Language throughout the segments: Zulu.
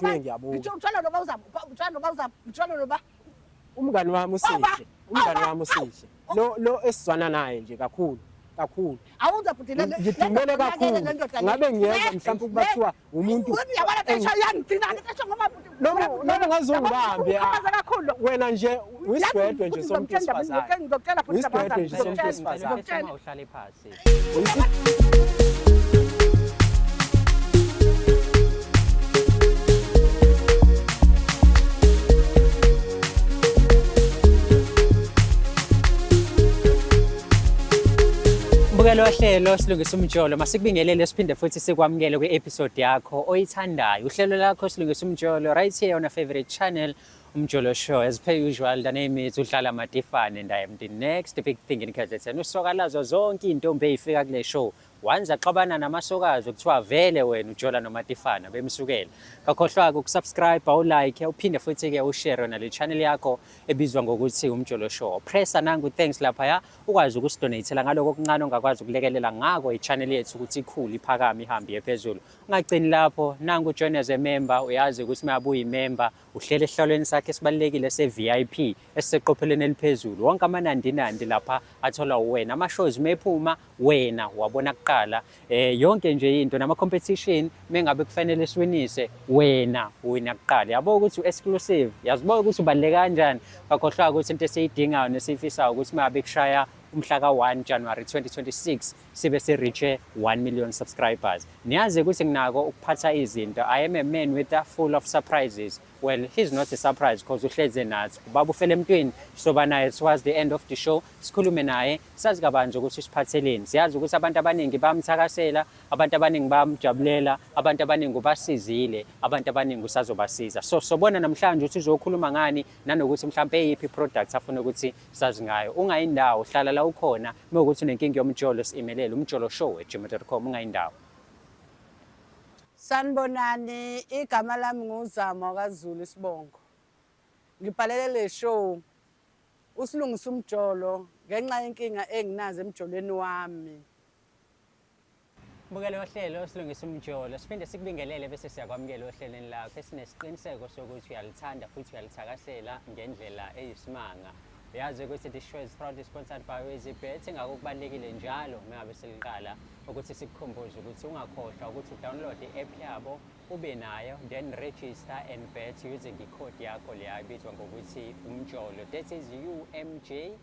ngifike ngiyabuka. Ngitshela noba uzama. Umngani wami usihle. Umngani wami usihle. Lo esizwana naye nje kakhulu. Awuza futhi le ngidumele kakhulu. Ngabe ngiyeza mhlawumbe ukuba kuthiwa umuntu uyabona besho yangithina ngisho ngoba noma ngazongibambe wena nje uyisidwedwe nje somuntu wesifazane. Ngizokutshela futhi Uyisidwedwe nje somuntu wesifazane. Uhlale phansi. Mbukelo hlelo silungisa umjolo masikubingelele siphinde futhi sikwamukele kwi-episode yakho oyithandayo. Uhlelo lakho silungisa umjolo right here on a favorite channel, Umjolo Show. As per usual, the name is Udlala Matifane and I am the next big thing in KZN. Usokalazo zonke intombi eyifika kule show. Wanza xabana namasokazi kuthiwa vele wena uJola noMatifana bemsukela. Kakhohlwa ukusubscribe, awulike, uphinde futhi ke ushare na le channel yakho ebizwa ngokuthi Umjolo Show. Pressa nangu thanks lapha ya ukwazi ukusidonatela ngaloko okuncane ongakwazi ukulekelela ngako i-channel yethu ukuthi ikhulu iphakame ihambe phezulu. Ungagcini lapho nangu join as a member, uyazi ukuthi mayabuya imember uhlele ehlalweni sakhe esibalekile se-VIP esiseqophelweni eliphezulu. Wonke amanandi lapha athola wena. Ama-shows mephuma wena wabona kuqala. Yonke nje into nama competition mengabe kufanele siwinise wena wina kuqala. Yabo ukuthi u-exclusive, yaziboka ukuthi ubaleka kanjani. Kakhohlwa ukuthi into esiyidingayo nesifisayo ukuthi mabe kushaya umhla ka-1 January 2026 sibe se-reach 1 million subscribers. Niyazi ukuthi nginako ukuphatha izinto. I am a man with a full of surprises. Well, he's not a surprise because uhleze nathi. Ubaba ufele emntwini soba naye towards the end of the show. Sikhulume naye sazi kabanzi ukuthi siphatheleni. Siyazi ukuthi abantu abaningi bamthakasela, abantu abaningi bamjabulela, abantu abaningi ubasizile, abantu abaningi usazobasiza. So sobona namhlanje ukuthi uzokhuluma ngani nanokuthi mhlawumbe eyiphi product afuna ukuthi sazi ngayo. Ungayindawo hlala la ukhona mawukuthi unenkingi yomjolo si-emailele umjoloshow@gmail.com ungayindawo. Sanibonani, igama lami nguzamo kaZulu Sibongo. Ngibhalele le show usilungisa umjolo ngenxa yenkinga enginazo emjolweni wami. Mbukelo ohlelo silungisa umjolo siphinde sikubingelele bese siyakwamukela ohlelweni lakho esinesiqiniseko sokuthi uyalithanda futhi uyalithakasela ngendlela eyisimanga. Uyazi ukuthi the show is proudly sponsored by EasyBet. Ngakubalekile njalo mengabe seliqala ukuthi sikukhumbuze ukuthi ungakhohlwa ukuthi download i-app yabo ube nayo then register and bet using i-code yakho le ayibizwa ngokuthi umjolo, that is UMJOLO.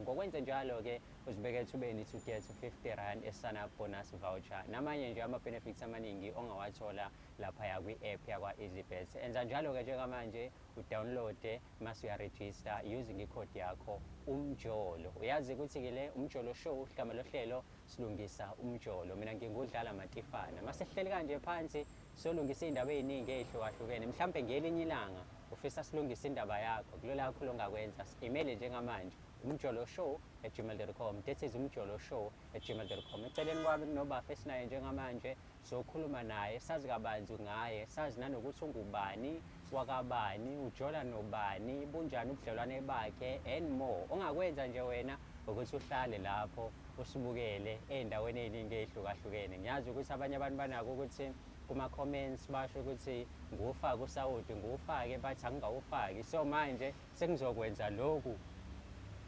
Ngokwenza njalo ke uzibeke ethubeni to get 50 rand esana bonus voucher namanye nje ama benefits amaningi ongawathola lapha ya kwi-app yakwa EasyBet. Enza njalo ke njengamanje udownload mase uyaregister using i-code yakho umjolo. Uyazi ukuthi ke le Umjolo Show igama lohlelo silungisa umjolo. Mina ngingudlala Matifana. Mase sihleli kanje phansi solungisa indaba eziningi ezihlukahlukene. Mhlambe ngelinye ilanga ufisa silungisa indaba yakho kulo lakho longakwenza email njengamanje umjoloshow@gmail.com. That is umjoloshow@gmail.com. Eceleni kwami kunoba fesinaye njengamanje sokhuluma naye sazi kabanzi ngaye, sazi nanokuthi ungubani, wakabani, ujola nobani, bunjani ubudlelwane bakhe and more. Ongakwenza nje wena ukuthi uhlale lapho usibukele endaweni eziningi ezihlukahlukene. Ngiyazi ukuthi abanye abantu banako ukuthi kuma comments basho ukuthi ngufake usawudi ngufake bathi angawufaki. So manje sengizokwenza lokhu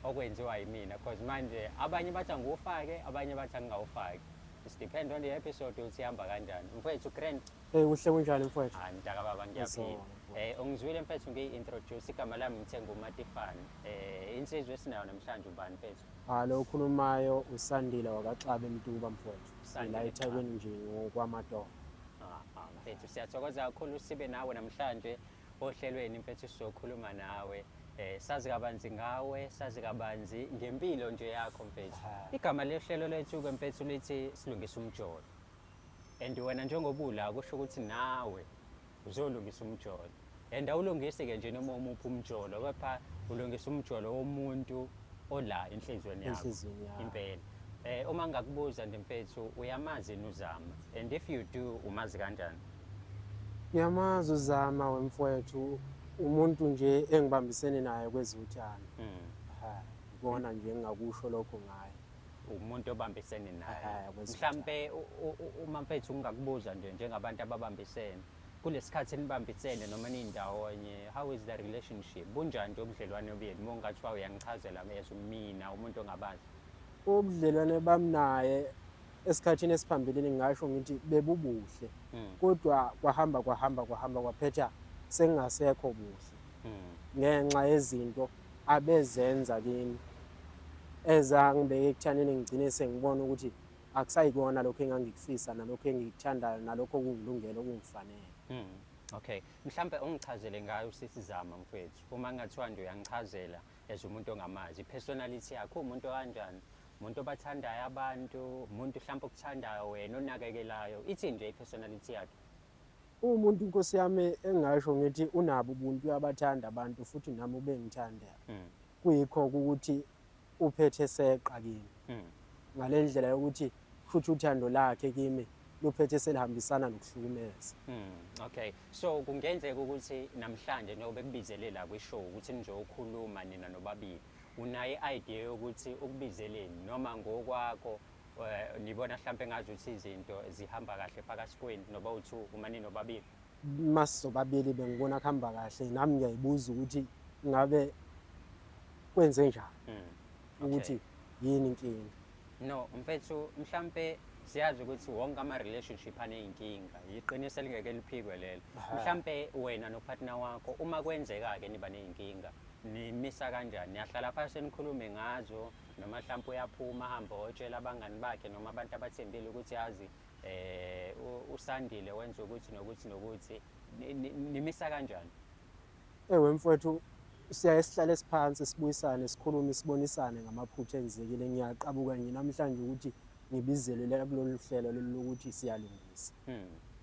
okwenziwa yimina because manje abanye bathi ngufake abanye bathi angawufaki. It depends on the episode ukuthi ihamba kanjani. Mfowethu Grant, uhle kunjani mfowethu? Mntaka baba ngiyaphila. Ungizwile mfethu ngi-introduce igama lami ngithenga uMatifane. Insizwe esinayo namhlanje ubani mfethu? Lo ukhulumayo uSandile wakaXaba eMtuba mfowethu. La eThekwini nje ngokwamadoda. Mfethu siyathokoza kakhulu sibe nawe namhlanje ohlelweni mfethu sizokhuluma nawe. Sazi kabanzi ngawe, sazi kabanzi ngempilo nje yakho mfethu. Igama lehlelo lethu ke mfethu lithi silungisa umjolo. And wena njengobula kusho ukuthi nawe uzolungisa umjolo. And awulungise ke nje noma umuphi umjolo, kepha ulungisa umjolo womuntu ola enhlizweni yakho impela. Uma ngakubuza nje mfethu uyamazi uZama, and if you do umazi kanjani? Ngiyamazi uZama wemfowethu, umuntu nje engibambisene naye kwezuthando. Ngibona nje ngingakusho lokho ngaye. Umuntu obambisene naye. Mhlambe uma mfethu ungakubuza nje njengabantu ababambisene, kulesikhathi nibambisene noma nindawonye, how is the relationship? Bunjani nje ubudlelwane benu? Mongathiwa uyangichazela as mina umuntu ongabazi. Ubudlelwane bami naye esikhathini esiphambilini ngingasho ngithi bebubuhle. Kodwa kwahamba kwaphetha sengasekho buhle. Ngenxa yezinto abezenza kimi ezangibeke ekuthaneni ngigcine sengibona ukuthi akusayikona lokho engangikufisa nalokho engikuthandayo nalokho okungilungele okungifanele. Okay, mhlambe ungichazele ngayo sisizama mfethu. Uma ngathiwa nje uyangichazela as umuntu ongamazi, personality yakho umuntu kanjani? Umuntu obathandayo abantu, umuntu mhlawumbe okuthandayo wena onakekelayo. Ithi nje ipersonality yakhe. Umuntu inkosi yami engasho ngithi unabo ubuntu uyabathanda abantu futhi nami ubengithanda. Kuyikho ukuthi uphethe seqa kimi. Ngale ndlela yokuthi futhi uthando lakhe kimi luphethe selihambisana nokuhlukumeza. Okay, so kungenzeka ukuthi namhlanje njengoba kubizele la kwishow ukuthi nje ukhuluma nina nobabili, unaye idea yokuthi ukubizeleni noma ngokwakho nibona mhlawumbe ngazuthi izinto zihamba kahle phakathi kwenu noba u2 uma ninobabili? Masobabili bengibona kuhamba kahle nami ngiyayibuza ukuthi ngabe kwenze njani. Ukuthi yini inkinga? No, mfethu mhlambe siyazi ukuthi wonke ama-relationship aney'nkinga, yiqiniso elingeke liphikwe lelo. Mhlambe wena nopartner wakho uma kwenzeka-ke niba ney'nkinga, nimisa kanjani? Niyahlala phasi nikhulume ngazo noma mhlambe uyaphuma ahambe otshela abangani bakhe noma abantu abathembile ukuthi yazi uSandile wenza ukuthi nokuthi nimisa kanjani? Ewe mfowethu, siyaye sihlale phansi sibuyisane sikhulume sibonisane ngamaphutha enzekile. Ngiyaqabuka nje namhlanje ukuthi ngibizelele kulolu hlelo lokuthi siyalungisa.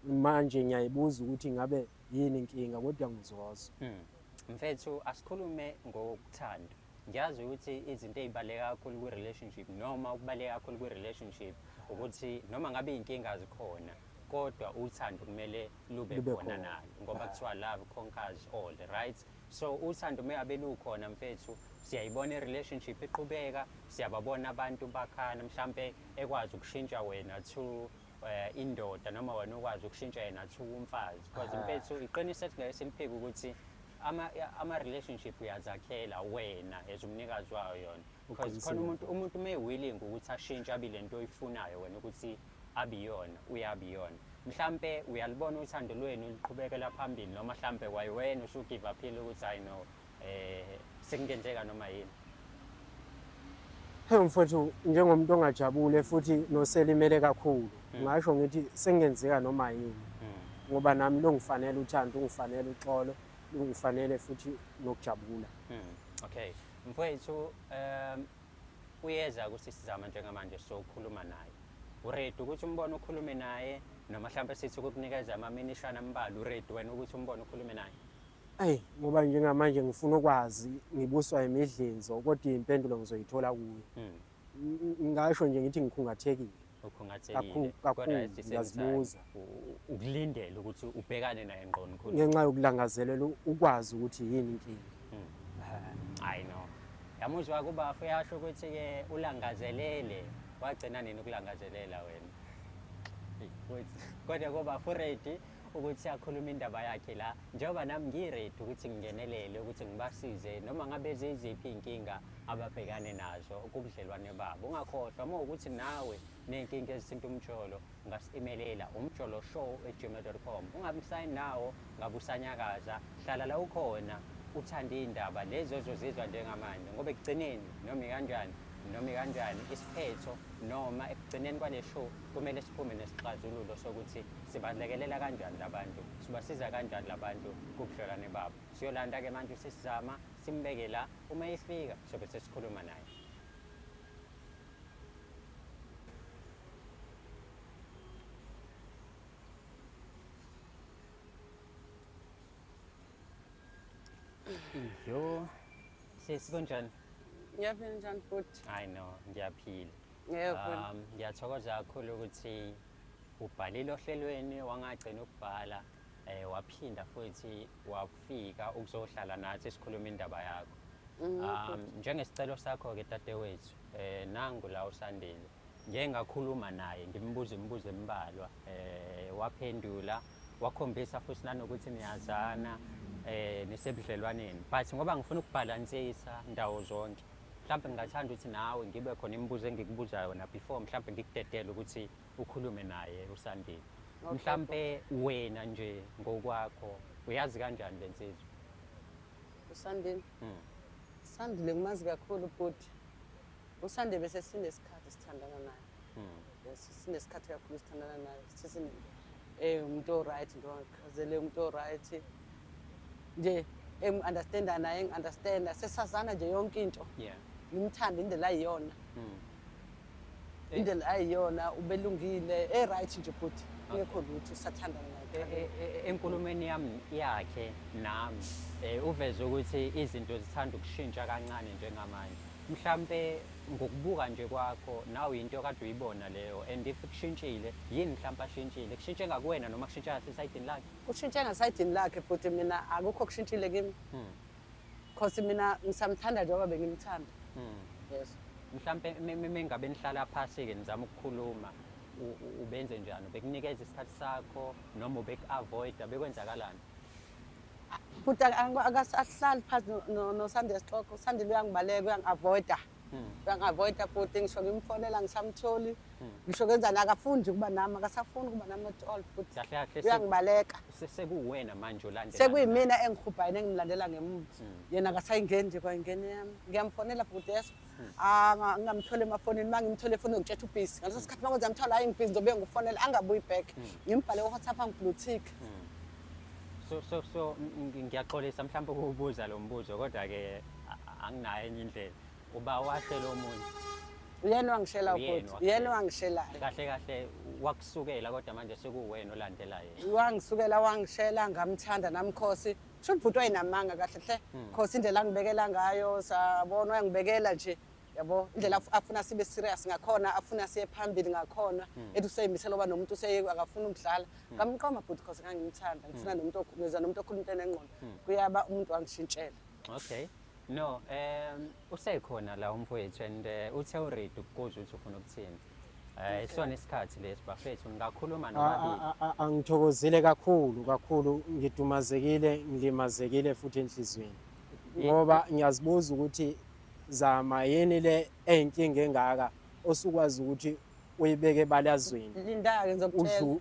Manje ngiyayibuza ukuthi ngabe yini inkinga kodwa ngizozwa. Mfethu asikhulume ngokuthanda. Ngiyazi ukuthi izinto ezibaleka kakhulu kwi-relationship noma ukubaleka kakhulu kwi-relationship ukuthi noma ngabe inkinga zikhona kodwa uthando kumele lube khona nalo ngoba kuthiwa love conquers all, right? So uthando meyabe lukhona mfethu, siyayibona i-relationship iqhubeka, siyababona abantu bakhana mhlambe ekwazi ukushintsha wena to indoda noma wena ukwazi ukushintsha yena to umfazi. Because mfethu iqiniso esingeke siliphike ukuthi ama-relationship uyazakhela wena as umnikazi wayo yona. Because khona umuntu willing ukuthi ashintshe abe lento oyifunayo wena ukuthi abiyona uyabiyona. Mhlambe uyalibona uthando lwenu liqhubekela phambili noma mhlambe wena usugive uphile ukuthi I know sekungenzeka noma yini. Hey mfowethu, njengomuntu ongajabule futhi noselimele kakhulu, ngisho ngithi sengenzeka noma yini. Ngoba nami longifanele uthando, ungifanele uxolo, ungifanele futhi nokujabula. Okay, mfowethu uyeza kusisizama njengamanje sokukhuluma naye. Uready ukuthi umbone ukhulume naye noma mhlawumbe sithi ukukunikeza amaminishana ambalwa uready wena ukuthi umbone ukhulume naye? Ayi, ngoba njengamanje ngifuna ukwazi ngibuswa imidlinzo kodwa impendulo ngizoyithola kuye. Ngisho nje ngithi ngikhungathekile. Ukhungathekile kodwa ngiyazibuza ukulindela ukuthi ubhekane naye ngqo ngikhulu ngenxa yokulangazelela ukwazi ukuthi yini inkinga. I know. Yamuzwa kuba uyasho ukuthi ke ulangazelele wagcina nini ukulangazelela wena? Kodwa kuba ready ukuthi akhulume indaba yakhe la njengoba nami ngiready ukuthi ngingenelele ukuthi ngibasize noma ngabe ziziphi inkinga ababhekane nazo kubudlelwane babo. Ungakhohlwa uma ukuthi nawe nenkinga ezithinta umjolo ungasi-emalela umjoloshow@gmail.com. Ungabe usayini nawo ngabe usanyakaza, hlala la ukhona uthande indaba lezo ozozizwa njengamanje ngoba ekugcineni noma kanjani isiphetho noma ekugcineni kwale show kumele siphume nesixazululo sokuthi sibalekelela kanjani labantu, sibasiza kanjani labantu kubudlelwane babo. Siyolanda-ke manje sisizama simbeke la, uma ifika sobe sesikhuluma naye. Yo, sesikonjani? Ngiyaphila njani futhi? I know, ngiyaphila. Yebo. Ngiyathokoza kakhulu ukuthi ubhalile ohlelweni wangagcina ukubhala waphinda futhi wafika ukuzohlala nathi sikhuluma indaba yakho. Njengesicelo sakho ke dadewethu, nangu la uSandile. Ngeke ngakhuluma naye ngimbuze imibuzo embalwa, waphendula wakhombisa futhi nanokuthi niyazana nisebudlelwaneni, but ngoba ngifuna ukubhalansisa ndawo zonke, mhlawumbe ngingathanda ukuthi nawe ngibe khona imibuzo engikubuza yona before mhlawumbe ngikudedele ukuthi ukhulume naye uSandile. Mhlawumbe wena nje ngokwakho uyazi kanjani le nsizwa? uSandile uSandile ngimazi kakhulu futhi uSandile bese sinesikhathi sithandana naye. Sinesikhathi kakhulu sithandana naye. Sisine umuntu oright ngiwachazele umuntu oright nje understanda naye ngi-understanda sesazana nje yonke into. Ngimthanda indlela ayiyona. Indlela ayiyona ubelungile right nje futhi ngekho lutho sathandana naye. Enkulumeni yami yakhe nami uveze ukuthi izinto zithanda ukushintsha kancane njengamanje. Mhlambe ngokubuka nje kwakho nawe into kade uyibona leyo and if kushintshile yini mhlawumbe ashintshile kushintshe ngakuwena noma kushintsha esayidini lakhe? Kushintshe ngasayidini lakhe futhi mina akukho kushintshile kimi. Because mina ngisamthanda njengoba bengimthanda. Yes. Mhlambe mengabe nihlala phansi ke nizama ukukhuluma ubenze njani? Bekunikeza isikhathi sakho noma ubek-avoid bekwenzakalani? Futhi akasahlali phansi noSandile Sixoko. uSandile uyangibaleka uyangi-avoida. Uyangi-avoida futhi ngisho ngimfonela ngisamtholi. Ngisho kwenzani akafundi ukuba nami akasafuni ukuba nami at all futhi. Kahle kahle uyangibaleka. Sekuwena manje olandela. Sekuyimina engihubhayo engimlandela ngemuva. Yena akasayingeni nje kwayingene yami. Ngiyamfonela futhi yeso. Ngingamthole emafonini mangimthole efoni ngitshela ubhizi. Ngaleso sikhathi manje ngizamthola hayi ngibhizi ngizobe ngifonela angabuyi back. Ngimbhale ku-WhatsApp angiblue tick. So ngiyaxolisa mhlawumbe ukubuza lo mbuzo kodwa ke anginayo enye indlela. Uba wahlela omunye. Uyena wangishela futhi. Uyena wangishela. Kahle kahle wakusukela kodwa manje sekuwena olandela yena. Wangisukela wangishela ngamthanda nami Khosi. Sho ubhuti wayinamanga kahle hle. Khosi indlela angibekela ngayo sabona uyangibekela nje. Yabo indlela afuna sibe serious ngakhona afuna siye phambili ngakhona ethi useyimisela oba nomuntu akafuna ukudlala ngamqoma futhi Khosi ngangimthanda ngifuna nomuntu okhulumeza nomuntu okhuluma into enengqondo kuyaba umuntu wangishintshela. Okay. No, usekhona la umfowethu and uthe uready ukubuza ukuthi ufuna ukuthini. Isona isikhathi lesi bafethu ngingakhuluma noma angithokozile kakhulu ngidumazekile ngilimazekile futhi enhlizweni ngoba ngiyazibuza ukuthi zama yini le enkinga engaka osukwazi ukuthi uyibeke balazweni. Linda ke ngizokutshela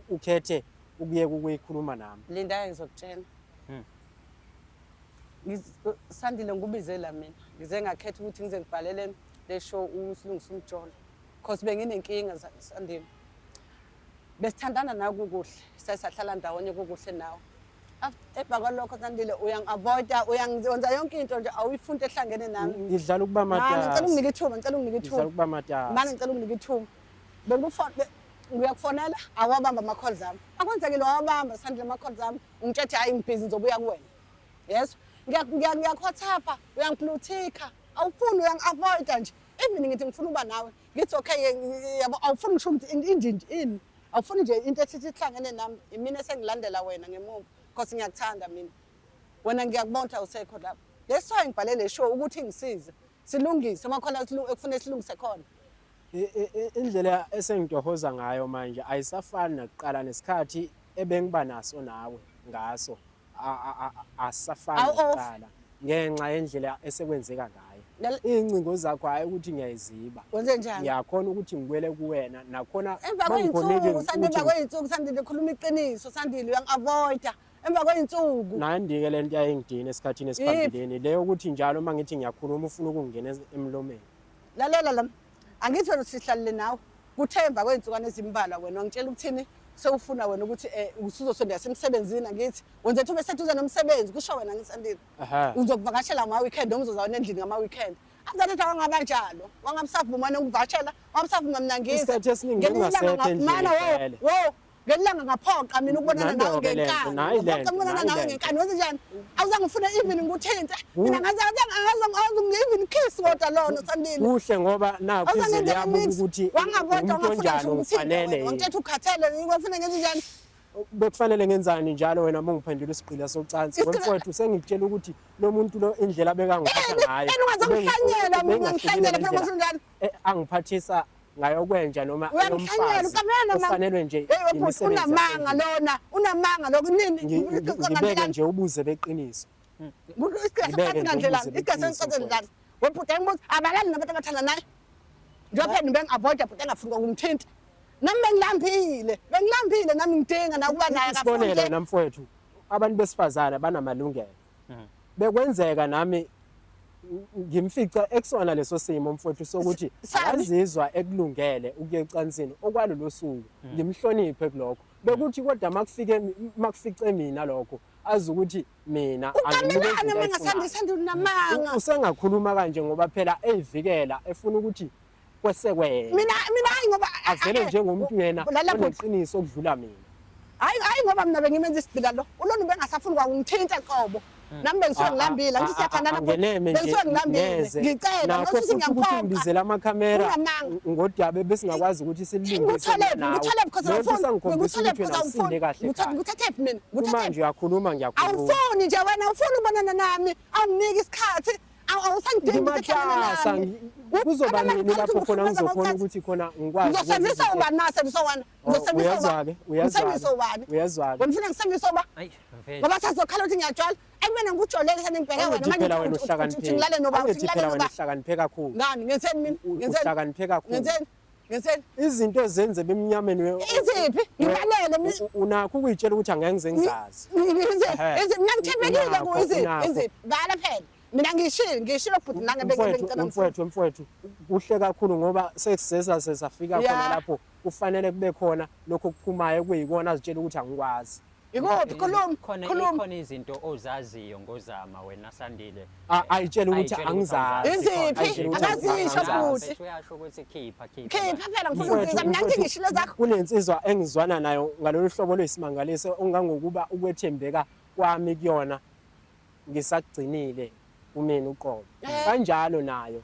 ukhethe ukuyeka ukuyikhuluma nami. Linda ke ngizokutshela. Sandile ngubizela mina ngize ngakhetha ukuthi ngize ngibhalele le show usilungisa umjolo because benginenkinga Sandile. Besithandana nawe kukuhle sasahlala ndawonye kukuhle nawe. Ebha kwalokho Sandile uyangi-avoida uyangenza yonke into nje awuyifunti ehlangene nami. Ngidlala ukuba matasa. Ngicela unginike ithuba Ngidlala ukuba matasa. Manje ngicela unginike ithuba. Ngiyakufonela awabamba ama-calls ami. Akwenzekile wabamba Sandile ama-calls ami ungitshethi hayi ngibhizi ngizobuya kuwena. Yes. Ngiyakho-WhatsApp uyangi-blue tick. Awufuni uyangi-avoida nje. Even ngithi ngifuna ukuba nawe ngithi okay yabo awufuni ngisho ukuthi ini. Awufuni nje into ethi ihlangene nami imina esengilandela wena ngemuva. Because ngiyakuthanda mina. Wena ngiyakubona usekho lapha. Let's try ngibhalele show ukuthi ngisize. Silungise amakhona ekufanele silungise khona. Indlela esengitohoza ngayo manje ayisafani nakuqala nesikhathi ebengiba naso nawe ngaso. Asafani nakuqala ngenxa yendlela esekwenzeka ngayo. Incingo zakho hayi ukuthi ngiyayiziba. Wenze njani? Ngiyakhona ukuthi ngibele kuwena nakhona emva kweyinsuku Sandile kweyinsuku Sandile khuluma iqiniso Sandile uyangi-avoida. Emva kweyinsuku nandike lento yayingidina esikhathini esiphambilini leyo ukuthi njalo mangithi ngiyakhuluma ufuna ukungena emlomeni. Lalela la angithi wena sihlalile nawe kuthemba kweyintsukane ezimbalwa wena ngitshela ukuthini sewufuna wena ukuthi usuzosondela semsebenzini ngithi wenze thuba seduze nomsebenzi kusho wena ngiSandile. Uzokuvakashela ama-weekend noma uzozawana endlini ngama-weekend. Angathi wangabanjalo wangabusavumana ukuvakashela wabusavuma mina ngize isikhathi esiningi ungasethe endlini ngelanga ngaphoqa mina ukubonana nawe ngenkani ukubonana nawe ngenkani wenze njani awuzange ufune even ngikuthinte mina ngaze kiss kodwa lona Sandile kuhle ngoba nakho izwi yami ukuthi umuntu onjani ufanele ngithethe ukhathele ngifuna ngenze njani bekufanele ngenzani njalo wena mongiphendula isiqila socansi wemfowethu sengikutshela ukuthi lo muntu lo indlela bekangiphatha ngayo ungazongihlanyela mina ngihlanyela phela manje njalo angiphathisa ngayokwenja noma Uyangihlanyela ukamela kufanele nje hey bhuti unamanga lona unamanga lokho nini ngibeke nje ubuze beqiniso isikhathi kanje lana isikhathi sengicathele lana webhuti engibuza abalali nabantu abathanda naye njengoba bengi-avoida bhuti engafuni ukumthinta nami bengilambile nami ngidinga nakuba naye isibonelo wena mfowethu abantu besifazane banamalungelo bekwenzeka nami ngimfica ekusona leso simo mfowethu sokuthi akazizwa ekulungele ukuya ecansini okwalolo suku ngimhloniphe kulokho bekuthi kodwa makufice mina lokho azi ukuthi mina usengakhuluma kanje ngoba phela eyivikela efuna ukuthi kwesekwena mina hayi ngoba avele njengomuntu yena oneqiniso okudlula mina hayi ngoba mina bengimenza isidila lo ulona bengasafuni kwangithinta qobo nami bengisuke ngilambile ngithi siyathandana bengisuke ngilambile ngicela ngokuthi ngiyamkhomba ngizela amakhamera ngodaba besingakwazi ukuthi silungise ngikuthole because nguthathephi mina manje uyakhuluma ngiyakhuluma awufuni nje wena ufuna ubonana nami awuniki isikhathi awusangidingi kuzoba nini lapho khona ngizokhona ukuthi khona ngikwazi ngizosebenzisa ubani nasebenzisa wena uyazwa-ke ngifuna ngisebenzisa uba ngoba sazokhala ukuthi ngiyajwala akumele ngikujolele sani ngibheke wena wena uhlakaniphe kakhulu ngani ngenzeni mina uhlakaniphe kakhulu ngenzeni izinto zenze bemnyameni iziphi ngibalele unakho ukuyitshela ukuthi angeke ngize ngizazi mina ngithembekile iziphi bala phela mina ngishilo futhi nanga bengicela mfowethu kuhle kakhulu ngoba sesafika khona lapho kufanele kube khona lokho kuphumayo kuyikona azitshela ukuthi angikwazi ikuphi khona izinto ozaziyo ngozama wena Sandile ayitshela ukuthi angizazi iziphi akazisho futhi uyasho ukuthi khipha phela ngifuna ukuzizwa mina ngishilo zakho kunensizwa engizwana nayo ngalolu hlobo lwesimangaliso ongangokuba ukwethembeka kwami kuyona ngisagcinile kumina uqobo kanjalo nayo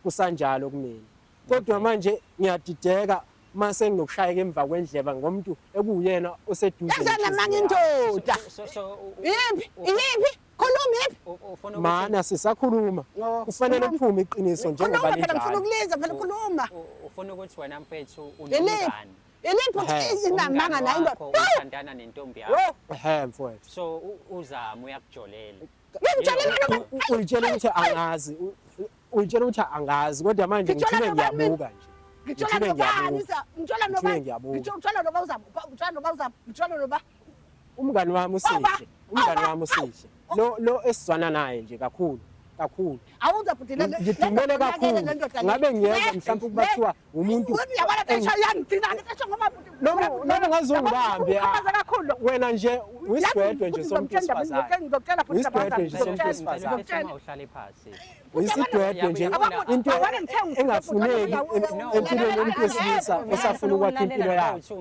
kusanjalo kumina kodwa manje ngiyadideka mase nginokushayeka emva kwendleba ngomuntu ekuyena oseduze namanga indoda yiphi khuluma yiphi mana sisakhuluma kufanele uphume iqiniso njengoba linjalo ngifuna ukuliza phela khuluma ufuna ukuthi wena mfethu unomngani iliphi inamanga nayo indoda uthandana nentombi yakho mfowethu so uzama uyakujolela uyitshela ukuthi angazi uyitshela ukuthi angazi kodwa manje ngithule ngiyabuka nje umngani wami usihle lo esizwana naye nje kakhulu ngidumele kakhulu ngabe ngiyenza mhlawumbe ukuba kuthiwa umuntu noma ngazongibambe wena nje uyisidwedwe nje somuntu wesifazane uyisidwedwe nje into engafuneki empilweni yomuntu wesilisa esafuna ukwakha impilo yakhe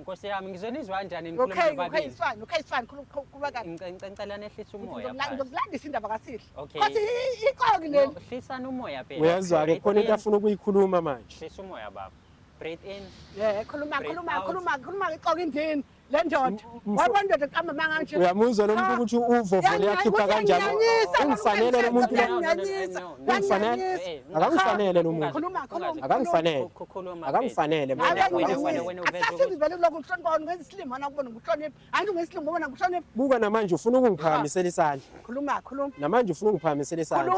Nkosi yami ngizonizwa kanjani nikhuluma babili ngicela nehlisa umoya ngizokulandisa indaba kasihle Okay. Kasi ikoki leli hlisana umoya phela uyazwa-ke khona into afuna ukuyikhuluma manje hlisa umoya baba breathe in khuluma ikoki indini le ndoda wabona indoda eqamba manganje uyamuzwa lo muntu ukuthi uvo vele yakhipha kanjani ungifanele lo muntu akangifanele lo muntu akangifanele buka namanje ufuna ukungiphakamisela isandla namanje ufuna ungiphakamisela isandla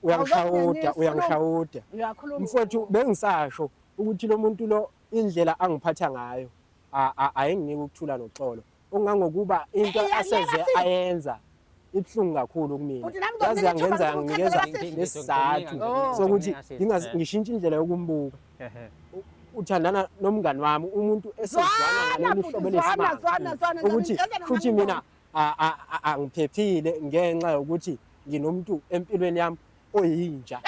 uyangihlawuda mfowethu bengisasho ukuthi lo muntu lo indlela angiphatha ngayo ayinginiki ukuthula noxolo ongangokuba into aseze ayenza ibhlungu kakhulu kumina yazi yangenza yanginikeza nesizathu sokuthi ngishintshe indlela yokumbuka uthandana nomngani wami umuntu esezwana ngalolu hlobo lesimanga ukuthi futhi mina angiphephile ngenxa yokuthi nginomuntu empilweni yami oyinja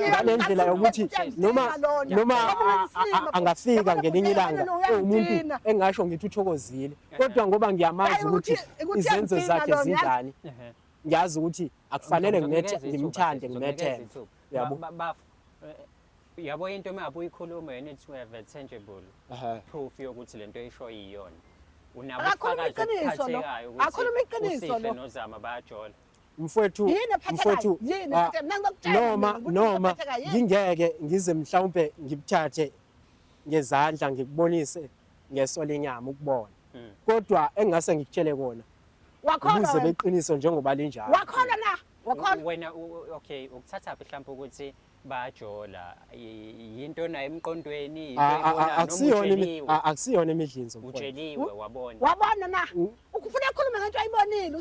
ngalendlela yokuthi noma angafika ngelinye ilanga umuntu engasho ngithi uthokozile kodwa ngoba ngiyamazi ukuthi izenzo zakhe zinjani ngiyazi ukuthi akufanele ngimthande ngimethembe yabo yabo into mabuyikhuluma you need to have a tangible proof yokuthi lento eyisho yiyona unabo Akakhuluma ubufakazi iqiniso lo. obuphathekayo Akhuluma iqiniso uSihle lo. noZama bayajola. mfowethu Yini ephathekayo? Yini ephathekayo? Mina ngizokutshela mina ukuthi noma ephathekayo yini? ngingeke ngize mhlawumbe ngibuthathe ngezandla ngikubonise ngeso lenyama ukubona kodwa engase ngikutshele kona Wakholwa ubuze wena? beqiniso njengoba linjalo Wakholwa na? Wakholwa? Wena okay ukuthathaphi mhlawumbe ukuthi bayajola yinto nayo emqondweni akusiyona imidlinzo mfowethu utsheliwe wabona. Wabona na? Ukufuna ukukhuluma ngento ayibonile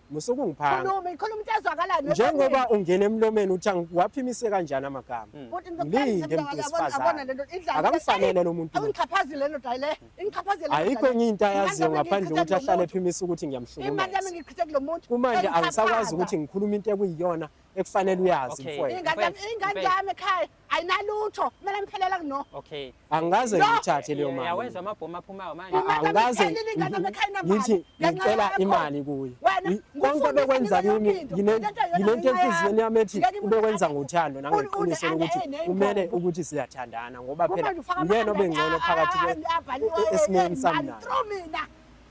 musukungiphanga Khuluma into ezwakalayo. njengoba ungena emlomeni uthi waphimise kanjani amagama Futhi ngilinde ngizokutshela mntu lento wesifazane akamfanele lo muntu lo. Awungichaphazile lento dayile. Ingichaphazile. ayikho enye into ayaziyo ngaphandle ukuthi ahlale ephimisa ukuthi Imali yami ngiyamhlukumeza ngichithe kulo muntu. kumanje angisakwazi ukuthi ngikhuluma into ekuyiyona ekufanele uyazi Okay. mfowethu ingane yami ekhaya ayinalutho. Kumele ngiphelela kuno. Okay. angikaze ngithathe leyo mali Yawezwa amabhomu aphumayo manje. angikaze ngithi ngicela imali kuye konke bekwenza kimi yinento enhliziyweni yami ethi ubekwenza ngothando nangeqiniso lokuthi kumele ukuthi siyathandana ngoba phela nguyena obengcono phakathi esimeni sami naye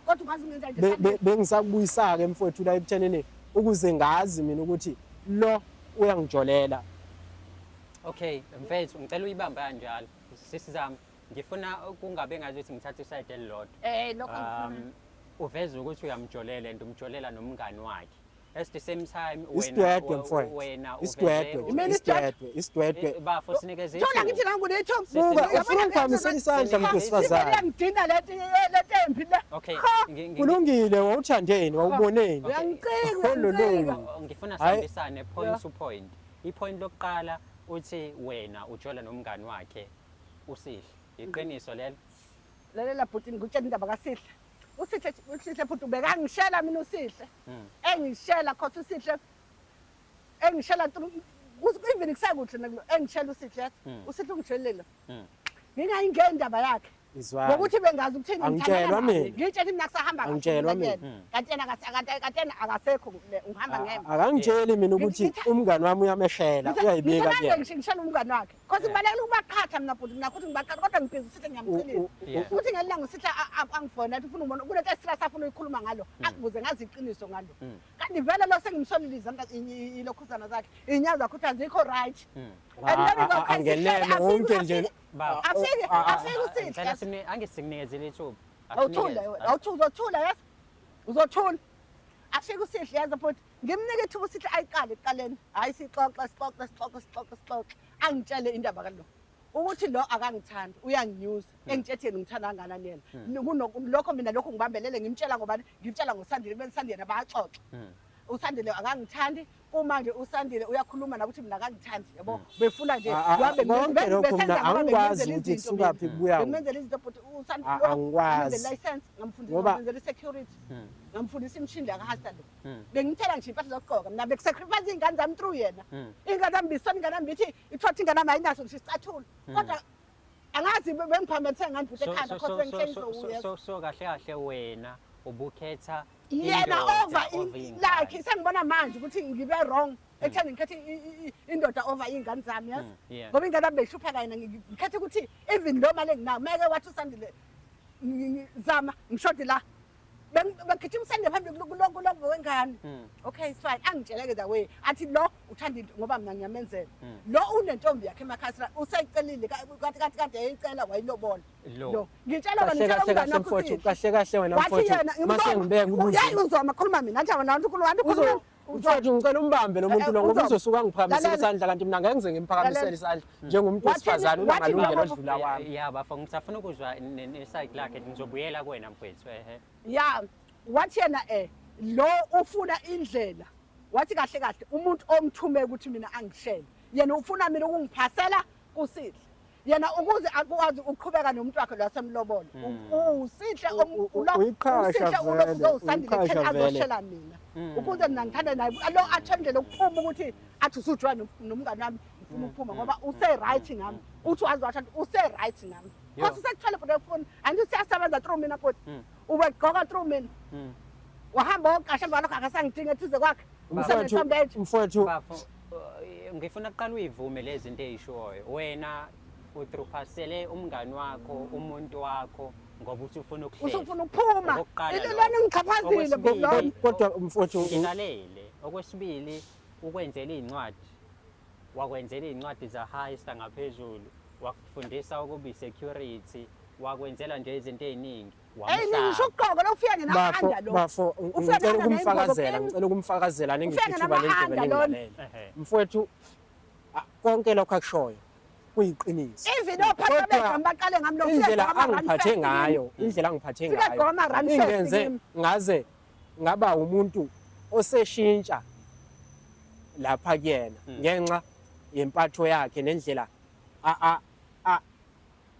kodwa ungazi ngenza nje. bengisakubuyisa-ke mfowethu la ekuthenini ukuze ngazi mina ukuthi lo uyangijolela Okay, mfethu ngicela uyibambe kanjalo. Sisizama. Ngifuna kungabe ngathi ukuthi ngithatha iside elilodwa. Lokho Uveza ukuthi uyamjolela and umjolela nomngani wakhe. At the same time isidwedwe mfowethu isidwedwe bafo sinikeze thola ngithi nangu letho buka ufuna ungiphamisela isandla muntu wesifazane ngidina lento empi le. Okay. kulungile wawuthandeni wawuboneni Ngifuna sihambisane point to point. I-point lokuqala uthi wena ujola nomngani wakhe uSihle. Iqiniso lelo. Lalela bhuti ngikutshela indaba kaSihle. uSihle bhuti ubekangishela mina uSihle. Engishela khotha uSihle. Engishela even kusekuhle engishela uSihle. uSihle ungitshelile. Ngingayingena indaba yakhe. Ngokuthi bengazi ukuthini angitshelwa mina ngitshela mina kusahamba angitshelwa mina kanti akasekho ngihamba ngema akangitsheli mina ukuthi umngani wami uyameshela uyayibika kuyena ngishela umngani wakhe because ngibalekela ukubaqhatha mina bhuti mina ukuthi ngibaqhatha kodwa ngibhizisile ngiyamcilisa ukuthi ngelanga uSihle angifona ukuthi ufuna ubona kunento esila safuna ukukhuluma ngalo akuze ngazi iqiniso ngalo kanti vele lo sengimsolile izandla ilokhuzana zakhe inyawo zakhe ukuthi azikho right angeneme wonke nje afike uSihle Angisinikezele ithuba. uzothula yes uzothula afike uSihle yazi futhi ngimnike ithuba uSihle ayiqale eqaleni hayi sixoxe angitshele indaba kalo ukuthi lo akangithandi uyanginyuza engitshetheni ngithanda kangakanani yena lokho mina lokho ngibambelele ngimtshela ngoba ngimtshela ngoSandile benisandile bayaxoxa uSandile akangithandi manje uSandile uyakhuluma nakuthi mina akangithandi yabo befuna nje konke lokho mina angikwazi ukuthi kusukaphi kubuya ngimenzela izinto but uSandile angikwazi license ngamfundisa security ngamfundisa imshini la kahasta lo bengithela nje impahla zokugqoka mina bekusacrifice ingane zami through yena ingane zami bisona ingane zami bithi ithotha ingane zami ayinaso nje sicathula kodwa angazi bengiphamethe ngani futhi ekhanda cause bengithengiso so kahle wena ubukhetha yena over like sengibona manje ukuthi ngibe wrong ekutheni ngikhethe indoda over ingane zami yes ngoba ingane zami beshupha kayena ngikhethe ukuthi even lo mali enginayo meke wathi uSandile ngizama ngishodi la bengikhethe uSandile phambili kuloko wengane okay it's fine angitsheleke that way athi lo uthanda into ngoba mina ngiyamenzela lo unentombi yakhe emakhasira useyicelile kanti eyicela wayilobola lo ngitshela wena kahle wena mfowethu mase ngibeke ubuze yayi uzoma khuluma mina athi wena ukhuluma mfowethu ngicela umbambe lo muntu lo ngoba uzosuka ngiphakamisela isandla kanti mina ngeke ngize ngimphakamisele isandla njengomuntu wesifazane unamalungelo adlula wami ya bafo ngisafuna ukuzwa neside lakhe ngizobuyela kuwena mfowethu ya wathi yena lo ufuna indlela wathi kahle umuntu omthume ukuthi mina angishele yena ufuna mina ukungiphasela kuSihle yena ukuze akwazi ukuqhubeka nomuntu wakhe lasemlobolo uSihle uyiqhasha uSandile ekhaya azoshela mina ukuze mina ngithanda naye lo athendele ukuphuma ukuthi athi usujwa nomngane wami ngifuna ukuphuma ngoba use right ngami uthi wazi use right ngami because sekuthola for the phone and usiyasebenza through mina kodwa ubegqoka through mina wahamba woqasha balokho akasangidinga ethize kwakhe mfowethu bafo ngifuna kuqala uyivume lezi zinto ezishoyo wena uthruphasele umngani wakho umuntu wakho ngoba uthi ufuna ukuhlela usufuna ukuphuma Okokuqala into lokho. lena ungichaphazile Okwesibili, kodwa mfowethu ngilalele okwesibili ukwenzela iy'ncwadi wakwenzela iy'ncwadi za-highster ngaphezulu wakufundisa ukuba i-security wakwenzela nje izinto ey'ningi ngisho ukugqoka lo ufika ngenamahanda lo bafo ngicela ukumfakazela nengiphi Ufike ithuba namahanda lendebe lona. lengilalela mfowethu konke lokho akushoyo kuyiqiniso even ophatha Kodwa begama baqale ngami lo indlela angiphathe ngayo Fika goma run first ingenze kimi. ngaze ngaba umuntu oseshintsha lapha kuyena ngenxa yempatho yakhe nendlela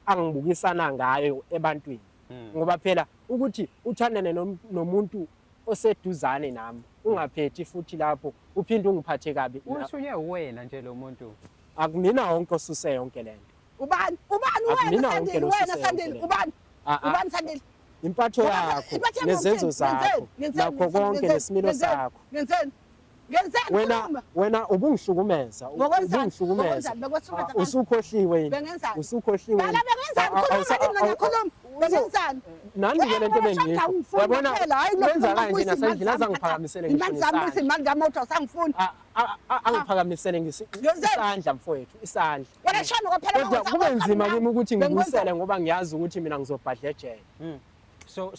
angibukisana ngayo ebantwini ngoba phela ukuthi uthandane nomuntu oseduzane nami ungaphethi futhi lapho uphinde ungiphathe kabi ushunye wena nje lo muntu akumina wonke osuse yonke lento ubani Akumina wena wonke Sandile lo wena sisele Sandile vele. ubani Sandile impatho yakho nezenzo zakho nakho konke nesimilo sakho wena ubungihlukumeza usukhohliwe yini usukhohliwe nani ke lento bengiyikho yabona wenza kanje nasendlini azangiphakamisele imali kamoto sangifuni angiphakamisele isandla mfowethu isandla wena shona kwaphela kodwa kube nzima kimi ukuthi ngibuyisele ngoba ngiyazi ukuthi mina ngizobhadla ejele so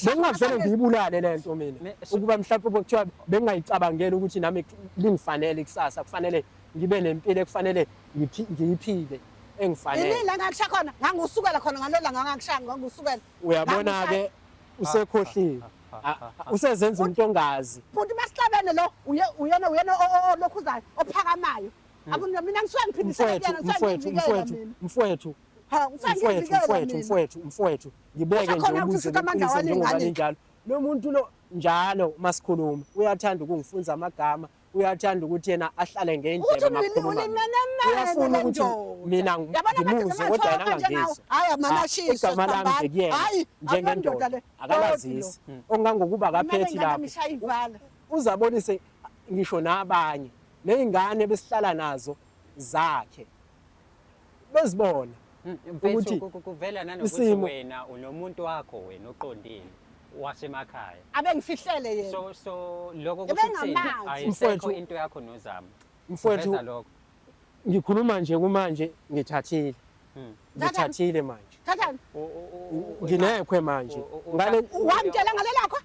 bengingavele ngiyibulale lento mina ukuba mhlawumbe kuthiwa bengingayicabangeli ukuthi nami lingifanele kusasa kufanele ngibe nempilo ekufanele ngiyiphile engifanele yini la ngakusha khona ngangusukela khona ngalola ngangakushaya ngangusukela uyabona ke usekhohliwe usezenza umuntu ongazi futhi masihlabene lo uyena olokhuzayo ophakamayo akuna mina ngisuka ngiphindisela mfowethu ngibeke nje ubuze beqiniso njengoba linjalo lo muntu lo njalo masikhuluma uyathanda ukungifunza amagama uyathanda ukuthi yena ahlale ngendlela makhuluma uyafuna ukuthi mina ngimuzwe kodwa yena angangizwa igama lami nje kuyena njengendoda akalazisi ongangokuba akaphethi lapho uzabonise ngisho nabanye nezingane besihlala nazo zakhe bezibona ukuthi kuvela nanokuthi wena unomuntu wakho wena oqondile wasemakhaya abengifihlele yena so lokho kuthi ayisekho into yakho nozama mfowethu lokho ngikhuluma nje kumanje ngithathile manje thathani nginekhwe manje ngale wangitshela ngalelakho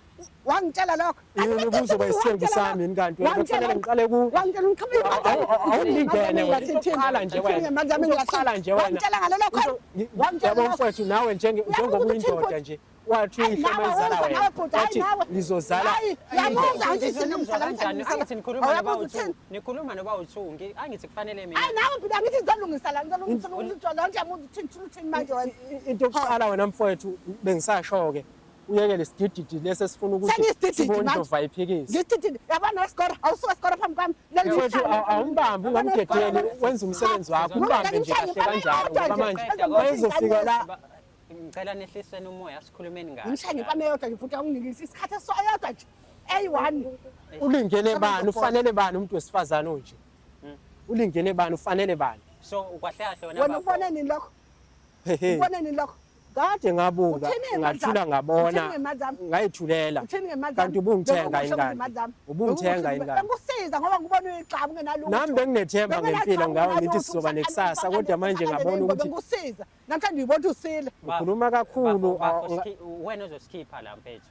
wangitshela lokho yini kuzoba isithembu sami yini kanti kufanele ngiqale ku wangitshela awulingene uqala nje wena wangitshela ngalelakho yabo mfowethu nawe njengoba uyindoda nje wathi uyihloma izala wena wathi ngizozala nikhuluma noba uthungi angithi kufanele mina hayi nawe phela ngithi ngizolungisa la ngizolungisa nje uthini manje wena into yokuqala wena mfowethu bengisasho-ke uyekele sidididi lesi esifuna ukuthi sibone into vayiphikise ngisidididi yabona isikora awusuka isikora phambi kwami mfowethu awumbambi ungamdedeli wenza umsebenzi wakho umbambe nje kahle kanjalo ngoba manje bayizofika la ngicela nehlisweni umoya sikhulumeni ngayo ngishaya ngempama eyodwa nje futhi awunginikisi isikhathi esiyodwa nje eyi-1 ulingene bani ufanele bani umuntu wesifazane onje ulingene bani ufanele bani so ukwahle kahle wena ubone nini lokho ubone nini lokho kade ngabuka ngathula ngabona ngayithulela kanti ubungithenga ingane ubungithenga ingane ngikusiza ngoba ngibona uyigxaba ungenalutho nami benginethemba ngempilo ngawe ngithi sizoba nekusasa kodwa manje ngabona ukuthi ngikusiza namhlanje ngibona usile ukhuluma kakhulu wena uzosikhipha la mfethu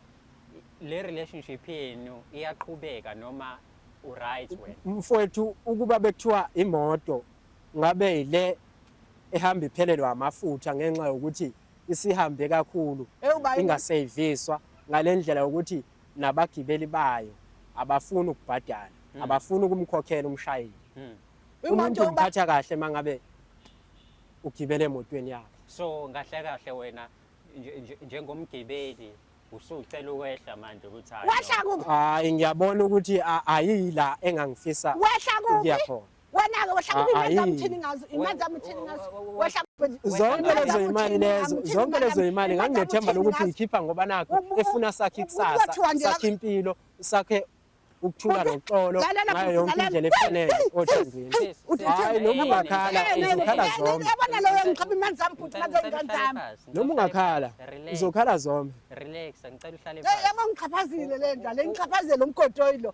le relationship yenu iyaqhubeka noma uright wena mfowethu ukuba bekuthiwa imoto ngabe ile ehamba iphelelwa amafutha ngenxa yokuthi isihambe kakhulu ingaseyiviswa ngalendlela ukuthi nabagibeli bayo abafuni ukubhadala abafuni ukumkhokhela umshayeli umuntu umphatha kahle mangabe ugibele emotweni yakhe so kahle kahle wena njengomgibeli usucela ukwehla manje ukuthi hayi ngiyabona ukuthi ayila engangifisa ukuya khona wena-ke wehla imali uthini ngazo imali zami uthini ngazo wehla zonke lezo imali nganginethemba lokuthi ngikhipha ngoba nakho efuna sakhe ikusasa sakhe impilo sakhe ukuthula noxolo ngayo yonke indlela efanele othandweni hayi noma ungakhala izikhala zonke yabona lo ngichapha imali zami futhi manje ingane zami. Noma ungakhala uzokhala zona. Relax, ngicela uhlale Hey yabo ngichaphazile le nja, le ngichaphazele umgodoyilo.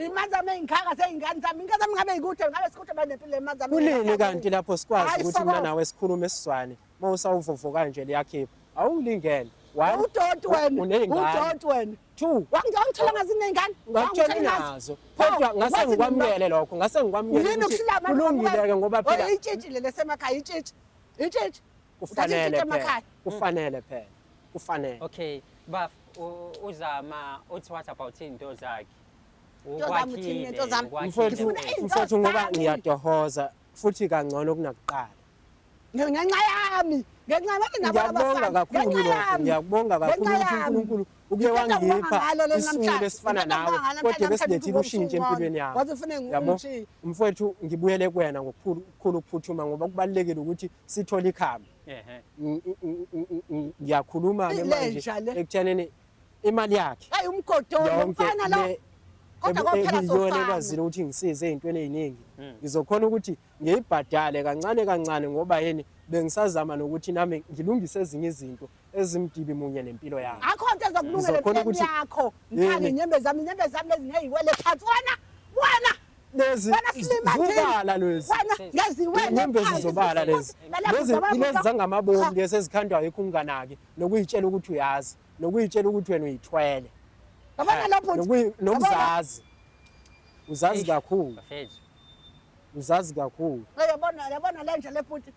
Imali zami engikhanga seyingane zami, ingane zami ngabe yikude, ngabe sikhude banempilo imali zami. Kulini kanti lapho sikwazi Hayi, ukuthi fuck mina off. nawe sikhulume siswane. Mawusawuvovo kanje liyakhipha. Awungilingene. One, Udoti wena, uney'ngane. udoti wena. Two, Wangithola ngazi ney'ngane. ngakutshela nazo. Kodwa ngase ngikwamukele lokho, ngase ngikwamukele Yini ukuthi ukuhlala kulungile-ke ngoba phela itshitshi lele semakhaya itshitshi. Itshitshi. kufanele phela. Kufanele phela. Kufanele. Okay, baf uzama uthi what about into zakhe? Into zami uthini, into zami? Mfowethu mfowethu ngoba ngiyatohoza futhi kangcono kunakuqala. Ngenxa yami. Ngenxa yami Ngiyakubonga kakhulu lokho. Ngiyakubonga kakhulu ukuthi uNkulunkulu uke wangipha isule esifana nawe kodwa besilethile ushintsho empilweni yami. Waze ufune Yabo ngithi mfowethu ngibuyele kuwena ngokukhulu ukuphuthuma ngoba kubalekile ukuthi sithole ikhambi. Ngiyakhuluma-ke manje ekuthenini imali yakhe hayi umgodoyo umfana lo. Kodwa kophela ekuyiyona sofana. ekwazile ukuthi ngisize ey'ntweni ey'ningi ngizokhona ukuthi ngiyibhadale kancane kancane ngoba yini bengisazama nokuthi nami ngilungise ezinye izinto ezimdibi munye nempilo yami. Akho nto ezokulungela Ngizokhona empilweni ukuthi- yakho. Ngikhali inyembe zami lezi ngeyiwele phansi. Wena Lezi zubala lezi wena ngeziwele inyembe zizobala lezi lezi zangamabomu lezi ezikhandwayo ekhunganaki nokuyitshela ukuthi uyazi nokuyitshela ukuthi wena uyithwele Yabona lapho nokuzazi uzazi kakhulu Bafethu. uzazi kakhulu yabona le nje le futhi.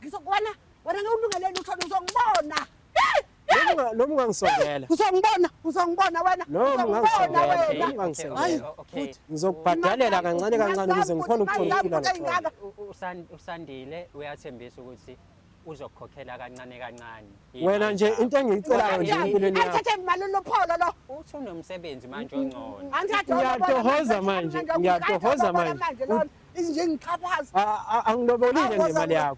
Ngizokubona wena ngewulungele lutho uzongibona. noma ungangisongela Uzongibona wena. noma ungangisongela noma Okay, ungangisongela okay. ngizokubhadalela kancane kancane ukuze ngikhona ukuthola impilo ngcono. Usandile uyathembisa ukuthi uzokukhokhela kancane kancane. Wena nje into engiyicelayo nje empilweni yakho Ayithathe imali lopholo lo. uthi unomsebenzi manje ongcono. Ngiyatohoza manje ngiyatohoza manje Nje ngichaphaza. angilobolile ngemali yakho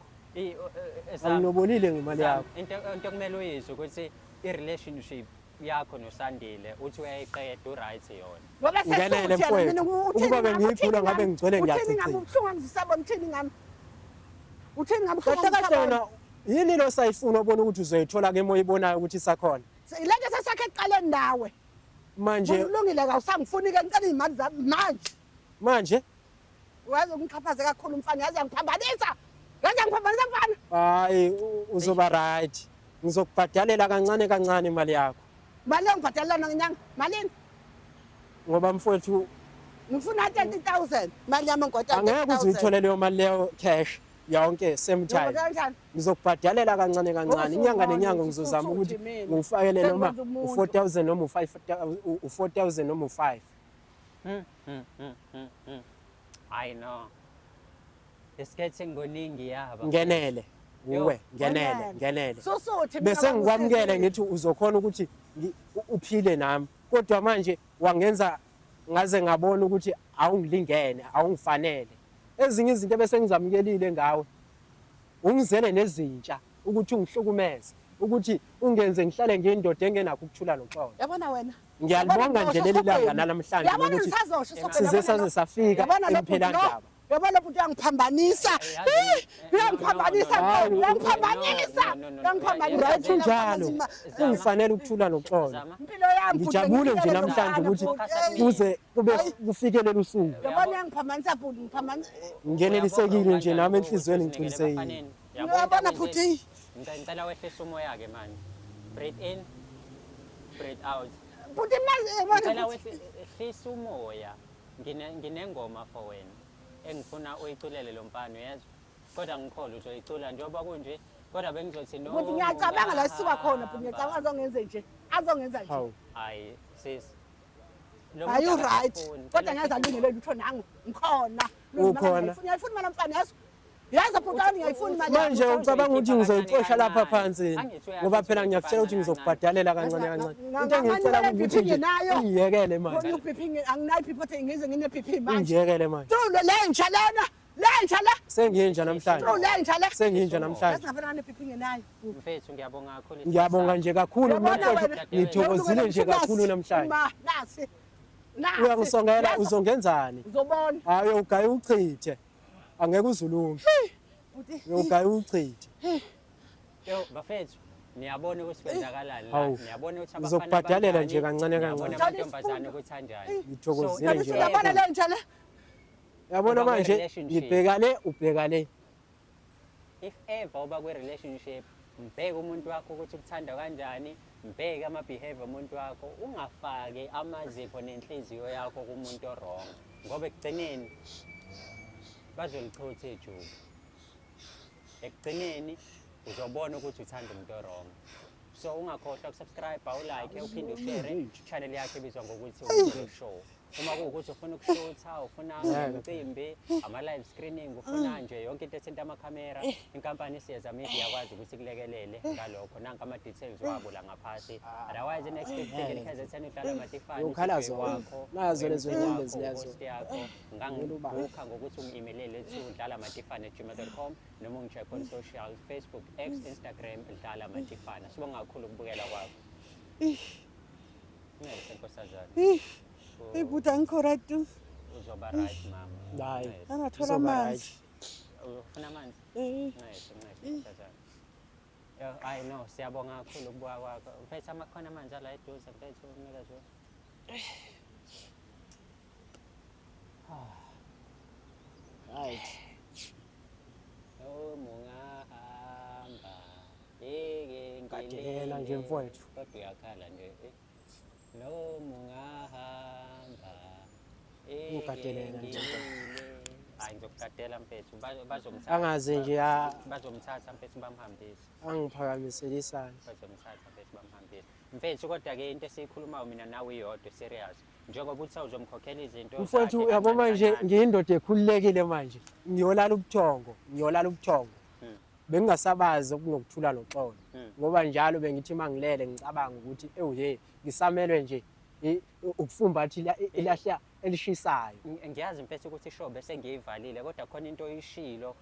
Zama, angilobolile ngemali yakho into okumele uyizwe ukuthi i-relationship yakho noSandile uthi uyayiqeda uright yona. Ngoba Ngenele mfowethu. Ukuba bengiyiphula ngabe ngigcwele ngiyachithika. Ubuhlungu ngizisaba ngithini ngami? Uthini ngami kahle kahle wena yini lo sayifuna ubona ukuthi uzoyithola ke moyibonayo ukuthi isakhona Ileke sesakhe eqaleni nawe. manje Kulungile ka usangifuni ke ngicela izimali zami manje waze ungichaphaze kakhulu mfana yaze ngiphambanisa. Yaze ngiphambanisa mfana. hayi uzoba right ngizokubhadalela kancane kancane imali yakho Mali engibhadalana ngenyanga. Malini? ngoba mfowethu Ngifuna 30,000. Mali yami ngikota. angeke uze uyithole leyo mali leyo cash yonke same time Kanjani? ngizokubhadalela kancane kancane inyanga nenyanga ngizozama ukuthi ngifakele noma u4000 noma u4000 noma u5 I know. Isikhethe ngoningi yaba. ngenele uwe ngenele Susuthi bese ngikwamukele ngithi uzokhona ukuthi uphile nami kodwa manje wangenza ngaze ngabona ukuthi awungilingene awungifanele ezinye izinto bese ngizamukelile ngawe ungizele nezintsha ukuthi ungihlukumeze ukuthi ungenze ngihlale ngendoda engenakho ukuthula noxolo Yabona wena. ngiyalibonga nje leli langa nalamhlanje Yabona ukuthi ngisazosho sokho. size saze safika emphelandaba Yabona futhi uyangiphambanisa. Uyangiphambanisa. right njalo kungifanele ukuthula noxolo Impilo yami ngijabule nje namhlanje ukuthi kuze kube kufikele usuku Yabona uyangiphambanisa futhi ngiphambanisa. ngenelisekile nje nami enhlizweni ngigcinisekile Yabona futhi Ngicela wehlise umoya ke manje. Breathe in, breathe out. futhi Ngicela yabona. wehlise umoya. Nginengoma for wena. Engifuna uyiculele lo mfana yezwa. Kodwa ngikholwa uzoyicula njengoba kunje. Kodwa bengizothi no. Futhi ngiyacabanga la sisuka khona futhi ngiyacabanga azongenze nje. Azongenza nje. hawu Hayi sis. Are you right? Kodwa ngiyazi alungile lutho nangu. Ngikhona. Ukhona. Ngiyayifuna imali mfana yazo. Yazi futhi ngiyayifuna imali. manje ucabanga ukuthi ngizoyixosha lapha phansi ngoba phela ngiyakutshela ukuthi ngizokubhadalela kancane kancane into engicela ukuthi nje ungiyekele manje Anginayo iphipho ngize ngine PP manje. ungiyekele manje Tulo lentsha lena. Lentsha la. senginje namhlanje Tulo lentsha la. senginje namhlanje Singafana ne PP ngenayo. Mfethu ngiyabonga kakhulu. ngiyabonga nje kakhulu Yabona mfethu wena. ngithokozile nje kakhulu namhlanje Nasi. Nasi. uyangisongela uzongenzani Uzobona. hayi ugaye uchithe angeke uzulunge Uyogaya uwuchithe. Yo bafethu niyabona ukuthi kwenzakalani la Hawu. niyabona ukuthi abafana Ngizokubhadalela banjani, nje kancane niyabona kancane. amantombazane ukuthi anjani. Ngithokozile Kanti nje. singabona le nje le. Yabona Uba manje kwi-relationship. ngibheka le ubheka le. If ever uba kwi-relationship mbheke umuntu wakho ukuthi ukuthanda kanjani, mbheke ama-behavior omuntu wakho, ungafake amazipho nenhliziyo yakho kumuntu o-wrong ngoba ekugcineni bazolichotha ijuba. Ekugcineni uzobona ukuthi uthanda umuntu o-wrong. So ungakhohlwa ukusubscribe, ulike, uphinde ushare channel yakhe ebizwa ngokuthi Umjolo Show. Uma kuwukuthi ufuna ukushutha, ufuna umcimbi, ama-live screening, ufuna nje yonke into ethinta amakhamera, inkampani iSiyeza Media yakwazi ukuthi kulekelele ngalokho. Nanka ama-details wabo la ngaphasi. Otherwise next week KZN udlala Matifane Ukhalazo wakho. nazo lezo nyimbe zilezo. Host yakho ngangibukha ngokuthi ungi-emailele ethi udlala@matifane@gmail.com noma ungi-check on social Facebook, X, Instagram Dlala Matifane. Sibonga kakhulu ukubukela kwakho. Ngeke nkosazana. Ibuda ngikho right. Uzoba right mama. Hayi. Angathola amanzi. Ufuna amanzi? Eh. Ncede nkosazana. I know siyabonga kakhulu ukubuka kwakho. Mfethu amakhona amanzi ala eduze mfethu umnikazi. Right. Mungahamba Gadelela nje mfowethu. kodwa uyakhala nje no mungahamba Ugadelela nje. Hayi ngizokugadela mfethu bazomthatha Angaze nje bazomthatha mfethu bamhambise angiphakamisela isandla. bazomthatha mfethu bamhambise mfethu kodwa-ke into esiyikhulumayo mina nawe iyodwa serious njengoba uthi uzomkhokhela izinto Mfowethu zakhe yabo manje kancane ngiyindoda ekhululekile manje. Ngiyolala ubuthongo. Bengingasabazi ukunokuthula noxolo. Ngoba njalo bengithi mangilele ngicabanga ukuthi ngisamelwe nje ukufumbathi ilahla elishisayo. ngiyazi mfethu ukuthi ishow bese ngiyivalile kodwa khona into oyishilo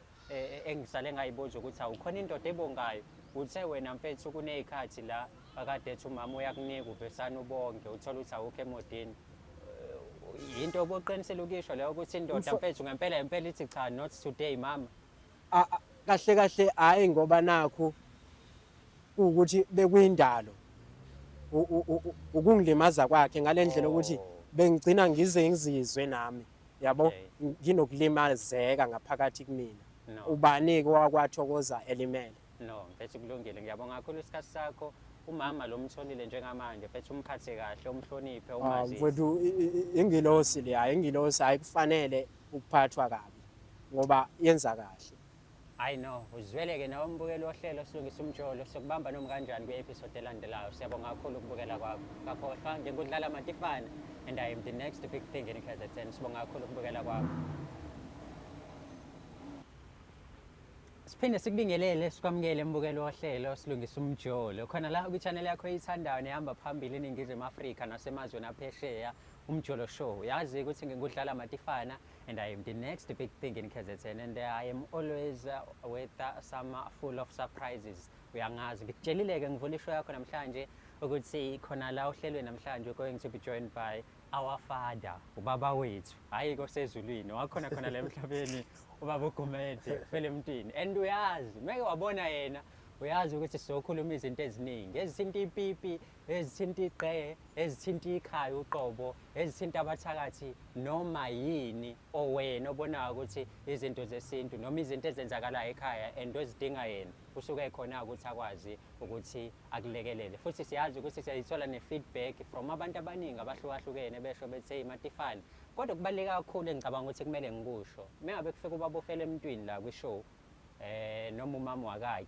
engisale ngayibuza ukuthi awukhona indoda ebongayo uthe wena mfethu kuney'khathi la akade ethi umama uyakunika uvesana ubonge uthola ukuthi awukho emodeni yinto oboqinisele ukisho leyo ukuthi indoda mfethu ngempela ithi cha not today mama Kahle kahle hayi ngoba nakho ukuthi bekuyindalo ukungilimaza kwakhe ngalendlela ukuthi bengigcina ngizizwe nami yabo nginokulimazeka ngaphakathi kumina ubani kwakwathokoza elimele no mfethu kulungile ngiyabonga kakhulu isikhathi sakho umama lo mtholile njengamanje mfethu umphathe kahle umhloniphe umazise mfethu ingilosi le hayi ingilosi ayikufanele ukuphathwa kabi ngoba yenza kahle. I know uzweleke nawe umbukeli wohlelo silungisa umjolo sokubamba noma kanjani kwi-episode elandelayo siyabonga kakhulu ukubukela kwakho ngakhohlwa ngikudlala Matifane and I am the next big thing in KZN sibonga kakhulu ukubukela kwakho siphinde sikubingelele sikwamukele umbukelo wohlelo silungisa umjolo khona la kwi-channel yakho eyithandayo nehamba phambili eNingizimu Afrika nasemazweni aphesheya Umjolo Show yazi ukuthi ngikudlala Matifane and I am the next big thing in KZN and I am always with some full of surprises uyangazi ngikutshelile-ke ngivula ishow yakho namhlanje ukuthi khona la uhlelwe namhlanje going to be joined by our father ubaba wethu hayi kosezulwini wakhona khona la emhlabeni ubaba uGumede ufele emntwini and uyazi meke wabona yena uyazi ukuthi sizokhuluma izinto eziningi ezithinta ipipi ezithinta igqe ezithinta ikhaya uqobo ezithinta abathakathi noma yini owena obonayo ukuthi izinto zesintu noma izinto ezenzakalayo ekhaya and ozidinga yena usuke khona ukuthi akwazi ukuthi akulekelele futhi siyazi ukuthi siyayithola ne-feedback from abantu abaningi abahlukahlukene besho bethe Matifane kodwa kubaluleke kakhulu engicabanga ukuthi kumele ngikusho mengabe kufika ubaba ofele emntwini la kwishow noma umama wakakhe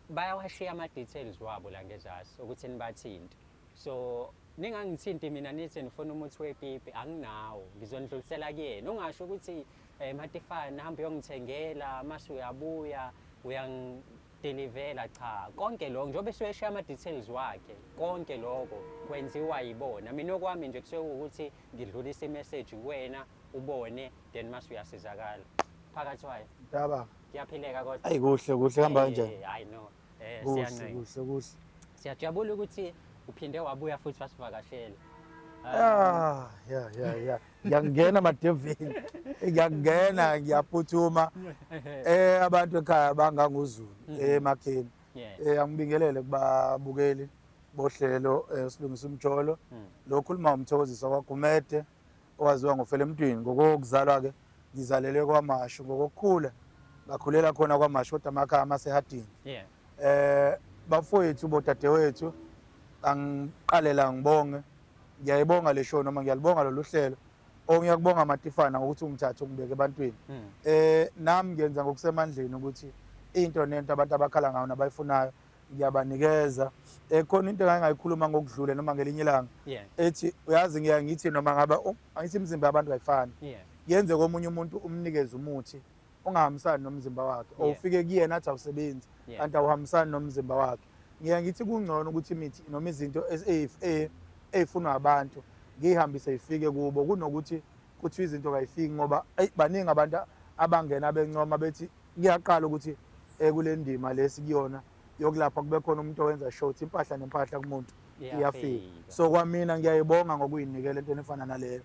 bayawashiya ama-details wabo la ngezasi ukuthi nibathinte so ningangithinti mina nithi nifuna umuthi wepipi anginawo ngizondlulisela kuyena ungasho ukuthi Matifane hamba uyongithengela mase uyabuya uyangidelivela cha konke lokho njengoba siweshiya ama-details wakhe konke lokho kwenziwa yibona mina okwami nje kusuke ukuthi ngidlulisa imessage kuwena ubone then mase uyasizakala phakathi wayo Daba kuyaphileka kodwa ayi kuhle hamba kanjani I know kuhle siyajabula ukuthi uphinde wabuya futhi wasivakashela Ya. Ngiyangena madevini. Ngiyangena ngiyaphuthuma. Abantu ekhaya banganguzulu emakheni. Angibingelele kubabukeli bohlelo silungisa umjolo. Lo khuluma umthokozisa kwaGumede owaziwa ngoFele Mtwini ngokuzalwa ke ngizalelwe kwaMashu ngokukhula ngakhulela khona kwaMashu kodwa amakhaya amasehadini. Bafowethu bodadewethu angiqalela ngibonge ngiyayibonga le show noma ngiyalibonga lolu hlelo ngiyakubonga Matifana ngokuthi ungithathe ungibeke ebantwini nami ngiyenza ngokusemandleni ukuthi into nento abantu abakhala ngayo nabayifunayo ngiyabanikeza khona into engayikhuluma ngokudlule noma ngelinye ilanga ethi uyazi ngithi noma ngaba angithi imizimba yabantu ayifani yenze komunye umuntu umnikeze umuthi ungahambisani nomzimba wakhe ufike kuyena athi awusebenzi kanti awuhambisani nomzimba wakhe ngiyangithi kungcono ukuthi imithi noma izinto ezifunwa abantu ngihambise ifike kubo kunokuthi kuthi izinto kayifiki ngoba baningi abantu abangena bencoma bethi ngiyaqala ukuthi kule ndima lesikuyona yokulapha kube khona umuntu owenza short impahla nempahla kumuntu iyafika so kwamina ngiyayibonga ngokuyinikela entweni efana naleyo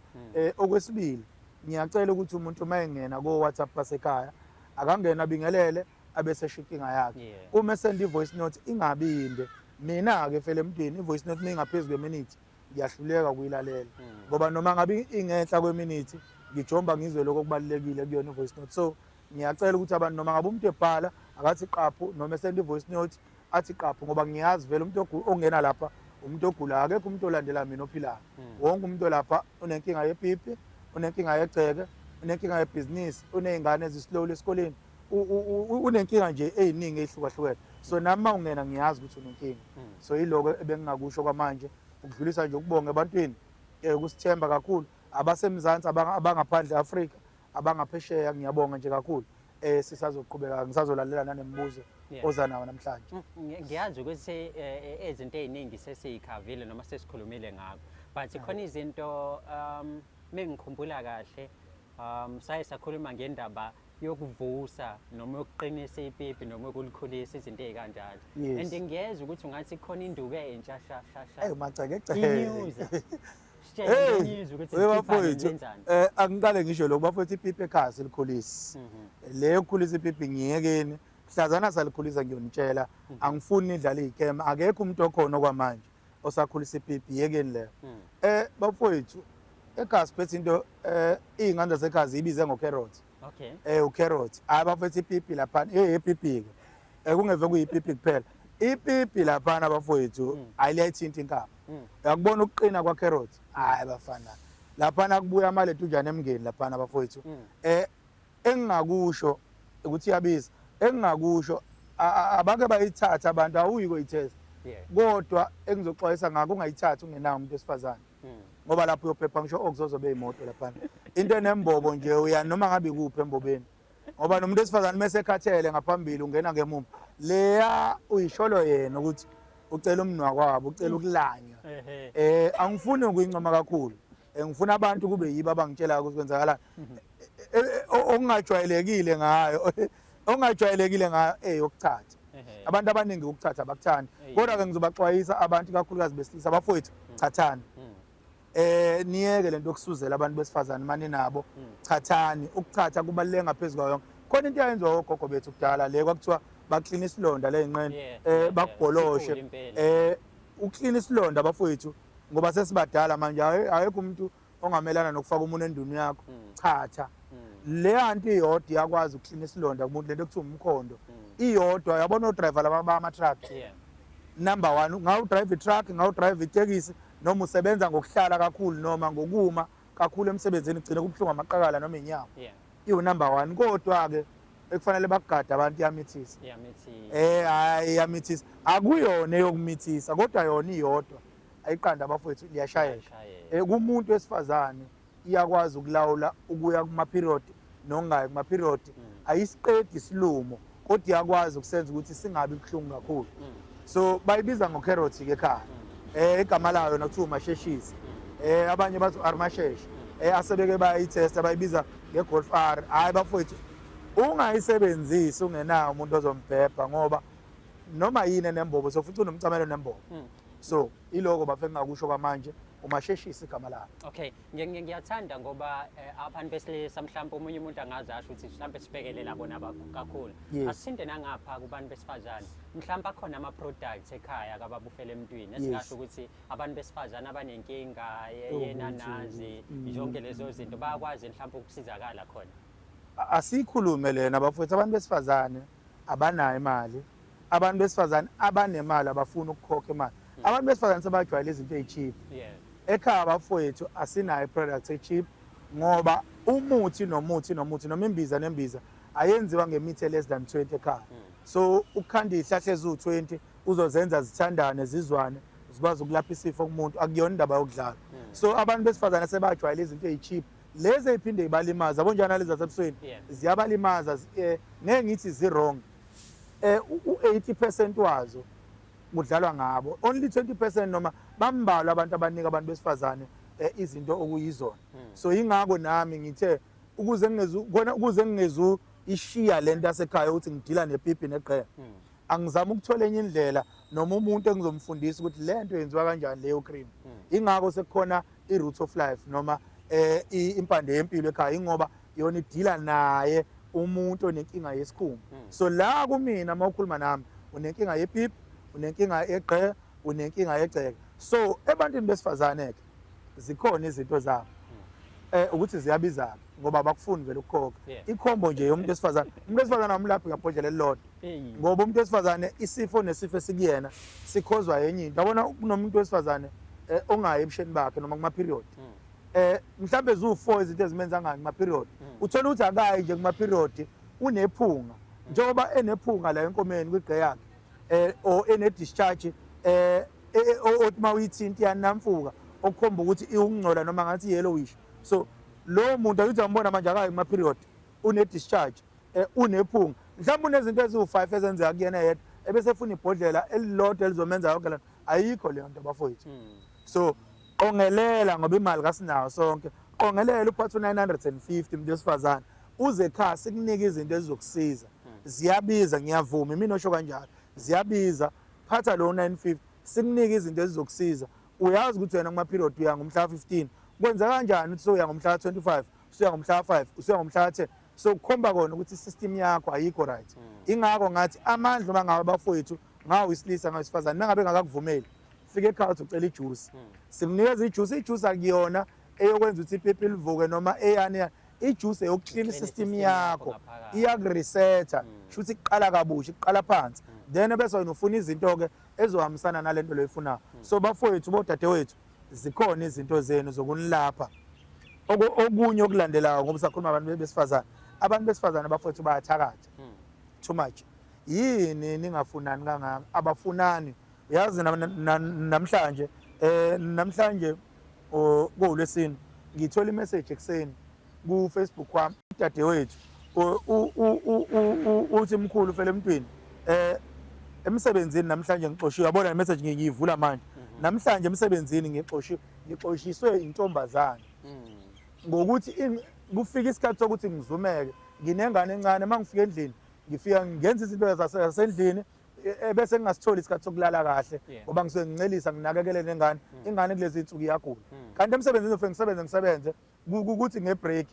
okwesibili ngiyacela ukuthi umuntu mayengena ko WhatsApp basekhaya akangena abingelele abese shinkinga yakhe uma send ivoice note ingabinde mina ke Fele Mtwini ivoice note mingaphezulu kweminute ngiyahluleka ukuyilalela ngoba noma ngabe ingehla kweminute ngijomba ngizwe lokho kubalekile kuyona ivoice note so ngiyacela ukuthi abantu noma ngabe umuntu ebhala akathi qaphu noma send ivoice note athi qaphu ngoba ngiyazi vele umuntu ongena lapha umuntu ogula akekho umuntu olandela mina ophilayo wonke umuntu lapha unenkinga yepipi unenkinga yegceke unenkinga yebhizinisi unezingane ezisilow esikoleni unenkinga nje eziningi ezihlukahlukene so nami mawungena ngiyazi ukuthi unenkinga so yiloko ebengingakusho kwamanje ukudlulisa nje ukubonga ebantwini ukusithemba kakhulu abasemzansi abangaphandle Afrika abangaphesheya ngiyabonga nje kakhulu sisazoqhubeka ngisazolalela nanemibuzo oza nawo namhlanje ngiyazi ukuthi izinto eziningi sesiyikhavile noma sesikhulumile ngakho but khona izinto mengikhumbula kahle saye sakhuluma ngendaba yokuvusa noma yokuqinisa ipipi noma ukulikhulisa izinto ezikanjalo and ngiyeza ukuthi ungathi khona induku entsha maceke angiqale ngisho lokho bafowethu ipipi ekhaya silikhulisi leyo kukhulisa ipipi ngiyekeni mhlazana salikhulisa ngiyonitshela angifuni nidlala izikema akekho umuntu okhona kwamanje osakhulisa ipipi yekeni leyo bafowethu ekhaya siphethe into izingane zasekhaya zibize ngocarrot ucarrot bafowethu ipipi lapha ipipi ke kungeve kuyipipi kuphela ipipi lapha abafowethu ayiliyithinta inkaba yakubona ukuqina kwacarrot bafana lapha kubuya amaletujana emngeni lapha abafowethu engingakusho ukuthi iyabiza engingakusho abake bayithatha abantu awuyiko itest kodwa engizoxwayisa ngako ungayithathi ungenawo umuntu esifazane ngoba lapho uyophepha ngisho okuzozobe imoto lapha into enembobo nje uya noma ngabe kuphi embobeni ngoba nomuntu esifazane mase ekhathele ngaphambili ungena ngemumva leya uyisholo yena ukuthi ucela umnwa kwabo ucela ukulanywa angifuni ukuyincoma kakhulu ngifuna abantu kube yibo abangitshela ukuthi kwenzakalani okungajwayelekile ngayo yokuthatha abantu abaningi ukuthatha abakuthandi kodwa ke ngizobaxwayisa abantu kakhulukazi besilisa abafowethu chathani niyeke lento yokusuzela abantu besifazane manje nabo chathani ukuthatha kubaleke ngaphezulu kwayo khona into yayenziwa ogogo bethu kudala le kwakuthiwa baklina isilonda le inqene bakugoloshe uklina isilonda abafowethu ngoba sesibadala manje ayekho umuntu ongamelana nokufaka umuntu endunu yakho chatha le anti iyodwa iyakwazi ukuklina isilonda kumuntu lento ekuthiwa umkhondo iyodwa yabona odriver laba bama truck number 1 ngawu drive i-truck ngawu drive itekisi noma usebenza ngokuhlala kakhulu noma ngokuma kakhulu emsebenzini kugcina kubhlunga amaqakala noma inyawo iwu number 1 kodwa ke ekufanele bakugada abantu yamithisa yamithisa akuyona eyokumithisa kodwa yona iyodwa ayiqanda abafowethu liyashayeka kumuntu wesifazane iyakwazi ukulawula ukuya kuma period nongayi kuma period ayisiqedi isilumo kodwa iyakwazi ukusenza ukuthi singabi kuhlungu kakhulu so bayibiza ngocarrot ke ekhaya igama layo nakuthiwa umasheshisi abanye bathi armashesh asebeke bayitesta bayibiza ngegolf R hayi bafowethu ungayisebenzisi ungenawo umuntu ozombhebha ngoba noma yini enembobo sofuthi unomcamelo nembobo so iloko bafeke ngakusho kwamanje umasheshisa igama lakhe. Okay, ngiyathanda ngoba abantu besilisa mhlawumbe umunye umuntu angazasho ukuthi mhlawumbe sibekelela bona kakhulu. Yes. Asithinde nangapha kubantu besifazane. Mhlawumbe akhona ama-products ekhaya kababufela emntwini. Yes. Esingasho ukuthi abantu besifazane abanenkinga yenanazi, zonke lezo zinto bayakwazi mhlawumbe ukusizakala khona. Asikhulume lena bafowethu, abantu besifazane abanayo imali. Abantu besifazane abanemali abafuna ukukhokha imali. Abantu besifazane sebajwayele izinto ezicheap. Yeah. Ekhaya bafowethu asinayo i-product echeap ngoba umuthi nomuthi noma imbiza nembiza ayenziwa ngemithi less than 20 ekhaya. So ukukhanda izihlahla eziwu-20 uzozenza zithandane zizwane zikwazi ukulapha isifo kumuntu, akuyona indaba yokudlala. So abantu besifazane sebajwayele izinto ezicheap lezi eziphinde ibalimaza abonjana lezi zasebusweni ziyabalimaza ngeke ngithi zi-wrong. U-80% wazo kudlalwa ngabo, only 20% noma bambalwa abantu abanika abantu besifazane izinto okuyizona. So ingako nami ngithe ukuze ngingezu ishiya lento yasekhaya ukuthi ngidila nepipi neqhele, angizama ukuthola enye indlela noma umuntu engizomfundisa ukuthi lento yenziwa kanjani leyo cream. Ingako sekukhona i-Roots of Life noma impande yempilo ekhaya, ingoba yona idila naye umuntu onenkinga yesikhumba. So la kumina mawukhuluma nami unenkinga yepipi, unenkinga yeqhele, unenkinga yegceke. So ebantwini besifazane ke zikhona izinto zabo ukuthi ziyabiza ngoba bakufuni vele ukukhokha. Ikhombo nje yomuntu wesifazane, umuntu wesifazane amlaphi ngabhodlela elilodwa ngoba umuntu wesifazane isifo nesifo esikuyena sikhozwa yenye into. Yabona kunomuntu wesifazane ongayi ebusheni bakhe noma kuma period, mhlambe zu4 izinto ezimenza ngani kuma period, uthola ukuthi akayi nje kuma period unephunga, njengoba enephunga la enkomeni kwigqe yakhe or ene discharge othi mawuyithinta yanamfuka okukhomba ukuthi iwungcola noma ngathi yellowish. So lo muntu ayithi ambona manje akayi kuma period, une discharge, unephunga, mhlawumbe unezinto eziwu5 ezenzeka kuyena yedwa ebese efuna ibhodlela elilodwa elizomenza yonke lento, ayikho leyo nto bafowethu. So ongelela ngoba imali kasinayo sonke, ongelela uphatha 950 umuntu wesifazane uze ekhaya sikunika izinto ezizokusiza. Ziyabiza, ngiyavuma mina osho kanjalo, ziyabiza. Phatha lo 950 sikunika izinto ezizokusiza. Uyazi ukuthi wena kuma period uya ngomhla 15 kwenza kanjani ukuthi uya ngomhla 25, usuya ngomhla 5, usuya ngomhla 10. So kukhomba kona ukuthi i-system yakho ayikho right. Ingakho ngathi amandla mangaba bafowethu ngawo isilisa ngawesifazane nangabe ngakakuvumeli fike ekhaya ucela ijuice, simnikeza ijuice. Ijuice akuyona eyokwenza ukuthi ipipi livuke noma eyani, ijuice eyokclean system yakho, iyakuresetha, shuthi iqala kabusha, iqala phansi, then bese wena ufuna izinto ke ezohambisana nalento leyifunayo. So bafowethu bodadewethu zikhona izinto zenu zokunilapha. Okunye okulandelayo ngoba sakhuluma abantu besifazane, abantu besifazane bafowethu bayathakatha too much. Yini ningafunani kangaka? Abafunani. Uyazi namhlanje ngoLwesine ngithola imessage ekseni ku Facebook wami, dadewethu uthi mkhulu ufele emntwini emsebenzini namhlanje ngixoshiwe. Yabona imessage ngiyivula manje, namhlanje emsebenzini ngixoshiswe intombazane ngokuthi kufika isikhathi sokuthi ngizumeke, nginengane encane. Mangifika endlini ngifika ngenza izinto zasendlini bese ngingasitholi isikhathi sokulala kahle ngoba ngisuke ngincelisa nginakekele nengane, ingane kulezi insuku iyagula. Kanti emsebenzini ufike ngisebenze ukuthi ngebreak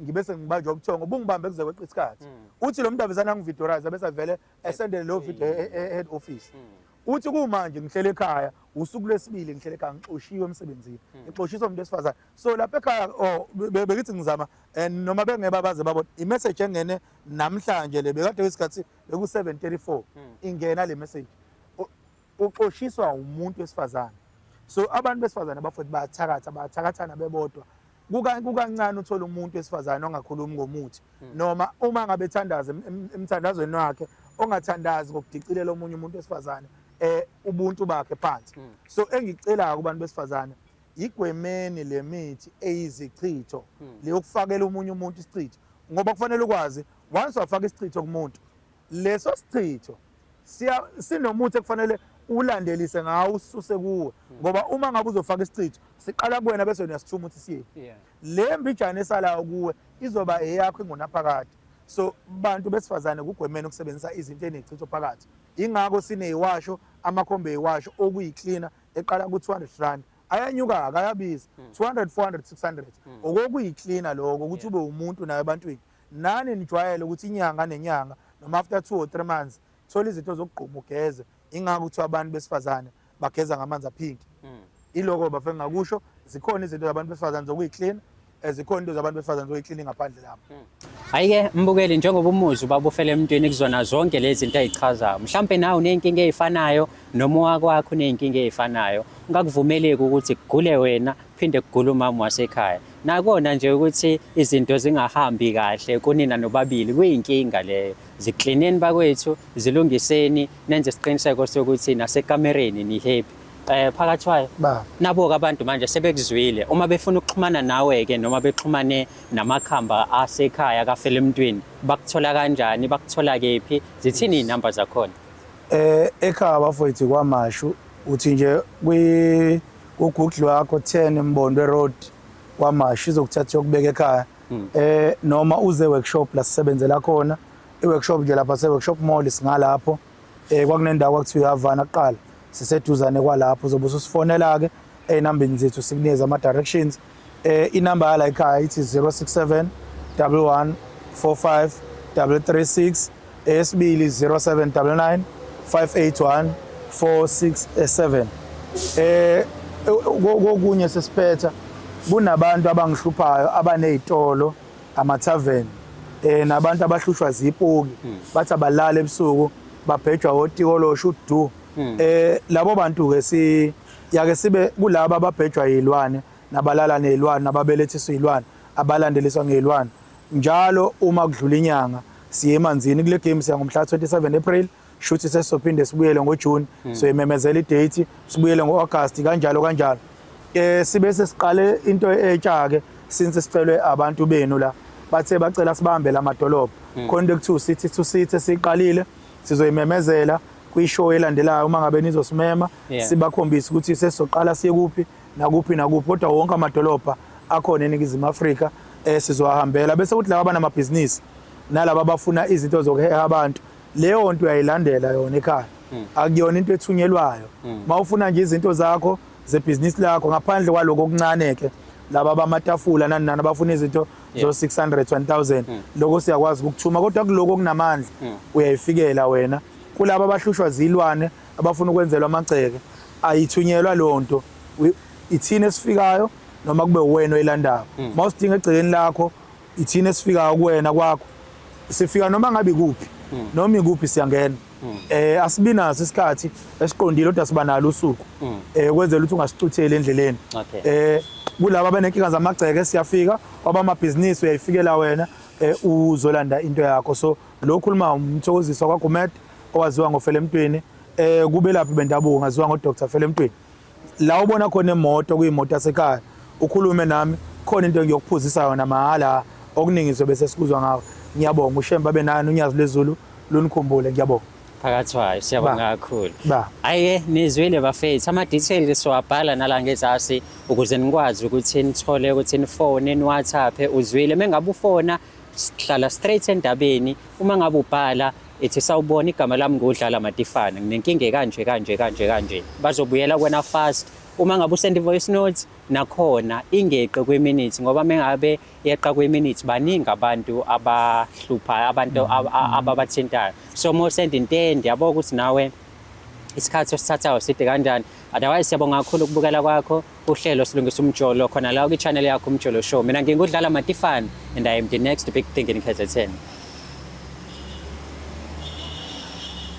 ngibese ngibanjwa ubuthongo bungibambe kuze kweqa isikhathi. Uthi lo muntu abizana ngividorize bese vele esendele lo video head office. Uthi kumanje ngihlele ekhaya, usuku lwesibili ngihlele ekhaya ngixoshiwe emsebenzini, ngixoshiswa umuntu wesifazane. So lapha ekhaya bekithi ngizama noma bengeba baze babona imessage engene namhlanje le bekade isikhathi beku 7:34 ingena le message, uxoshiswa umuntu wesifazane. So abantu besifazane bafowethu bayathakathana bebodwa. Kukancane uthola umuntu wesifazane ongakhulumi ngomuthi noma uma ngabe ethandaza emthandazweni wakhe ongathandazi ngokudicilela omunye umuntu wesifazane ubuntu bakhe phansi. So engicela kubantu besifazane igwemeni le mithi eyizichitho leyokufakela omunye umuntu isichitho, ngoba kufanele ukwazi once wafaka isichitho kumuntu, leso sichitho sinomuthi ekufanele ulandelise ngawo ususe kuwe, ngoba uma ngabe uzofaka isichitho siqala kuwena bese uyasithuma ukuthi siye. Le mbijana esalayo kuwe izoba eyakho ingonaphakade. So bantu besifazane kugwemeni ukusebenzisa izinto enezichitho phakathi. Ingakho sineyiwasho, amakhombe eyiwasho okuyicleaner eqala ku 200 rand ayanyuka akayabiza 200 400 600 okokuyicleaner lokho ukuthi ube umuntu naye ebantwini nani nijwayele ukuthi inyanga nenyanga noma after 2 or 3 months thola izinto zokugquma ugeze ingakho ukuthi abantu besifazane bageza ngamanzi aphinki iloko bafike ngakusho zikhona izinto zabantu besifazane zokuyiclean zikhona into zabantu besifazane zokuyiclean ngaphandle lapho Ayike mbukeli njengoba umuzi ubaba ufele emntweni kuzona zonke lezi zinto ezichazayo mhlambe nawe unenkinga ezifanayo noma wakwakho unenkinga ezifanayo ungakuvumeleki ukuthi kugule wena phinde kugule umama wasekhaya nakona nje ukuthi izinto zingahambi kahle kunina nobabili kuyinkinga leyo ziklineni bakwethu zilungiseni nenze isiqiniseko sokuthi nasekamereni ni happy phakathi kwayo nabo abantu manje sebekuzwile uma befuna ukuxhumana nawe ke noma bexhumane namakhamba asekhaya kafele emntweni bakuthola kanjani bakuthola kephi zithini inamba zakhona ekhaya bafowethu kwamashu uthi nje ku Google wakho 10 Mbondo Road kwamashu izokuthatha yokubeka ekhaya noma uze workshop la sisebenzela khona iworkshop nje lapha se workshop mall singalapho kwakunendawo kwakuthiwa Havana kuqala siseduzane kwalapho uzobe usifonela ke enambeni zethu sikunikeza ama directions inamba la ekhaya ithi 067 11 45 336 esibili 0799 581 467 kokunye sesiphetha kunabantu abangihluphayo abanezitolo ama-tavern nabantu abahlushwa zipoki bathi abalala ebusuku babhejwa otikolosho udu labo bantu ke yake sibe kulabo ababhejwa yizilwane nabalala nezilwane nababelethiswa izilwane abalandeliswa ngezilwane njalo uma kudlula inyanga siye emanzini kule game siyangomhla 27 April shuthi sesophinde sibuyele ngoJune so imemezela idate sibuyele ngoAugust kanjalo sibe sesiqale into etsha ke since sicelwe abantu benu la bathe bacela sibambe la madolobha contact to city to city siqalile sizoyimemezela kwishow elandelayo uma ngabe nizosimema sibakhombisa ukuthi sesoqala siye kuphi nakuphi kodwa wonke amadolobha akhona eNingizimu Afrika sizohambela bese kuthi laba namabhizinisi nalabo abafuna izinto zokuheha abantu leyo nto uyayilandela yona ekhaya akuyona into ethunyelwayo mawufuna nje izinto zakho zebhizinisi lakho ngaphandle kwaloko okuncane ke laba bamatafula nani abafuna izinto zo 600 1000 lokho siyakwazi ukuthuma kodwa kuloko kunamandla uyayifikela wena kulabo abahlushwa zilwane abafuna ukwenzelwa amagceke ayithunyelwa lonto ithina esifikayo noma kube wena oyilandayo mawusidinga egcekeni lakho ithina esifikayo kuwena kwakho sifika noma ngabe kuphi noma ikuphi siyangena asibinazo isikhathi esiqondile kodwa siba nalo usuku ukwenzela ukuthi ungasicutheli endleleni kulabo abanenkinga zamagceke siyafika kwabamabhizinisi uyayifikela wena uzolanda into yakho so lo khuluma umthokozisi kwaGumed owaziwa ngofele emntweni kube laphi bendabuko ngaziwa ngoDr Fele Emntweni la ubona khona imoto kuyimoto yasekhaya ukhulume nami khona into ngiyokuphuzisa yona mahala okuningi zobe sesikuzwa ngawo ngiyabonga ushemba benani unyazi lezulu lunikhumbule ngiyabonga phakathi kwayo siyabonga kakhulu ayike nizwile bafethu ama details siwabhala nala ngezasi ukuze nikwazi ukuthi nithole ukuthi nifone niWhatsApp uzwile mengabe ufona sihlala straight endabeni uma ngabe ubhala ethi sawubona igama lami ngodlala Matifana nginenkinga kanje bazobuyela kwena fast uma ngabe usend voice notes nakhona ingeqe kweminutes ngoba mengabe yeqa kweminutes baningi abantu abahlupha abantu ababathintayo so mo send intende yabo ukuthi nawe isikhathi osithathayo side kanjani otherwise siyabonga kakhulu ukubukela kwakho uhlelo silungisa umjolo khona la ku channel yakho umjolo show mina ngingudlala Matifana and I am the next big thing in KZN.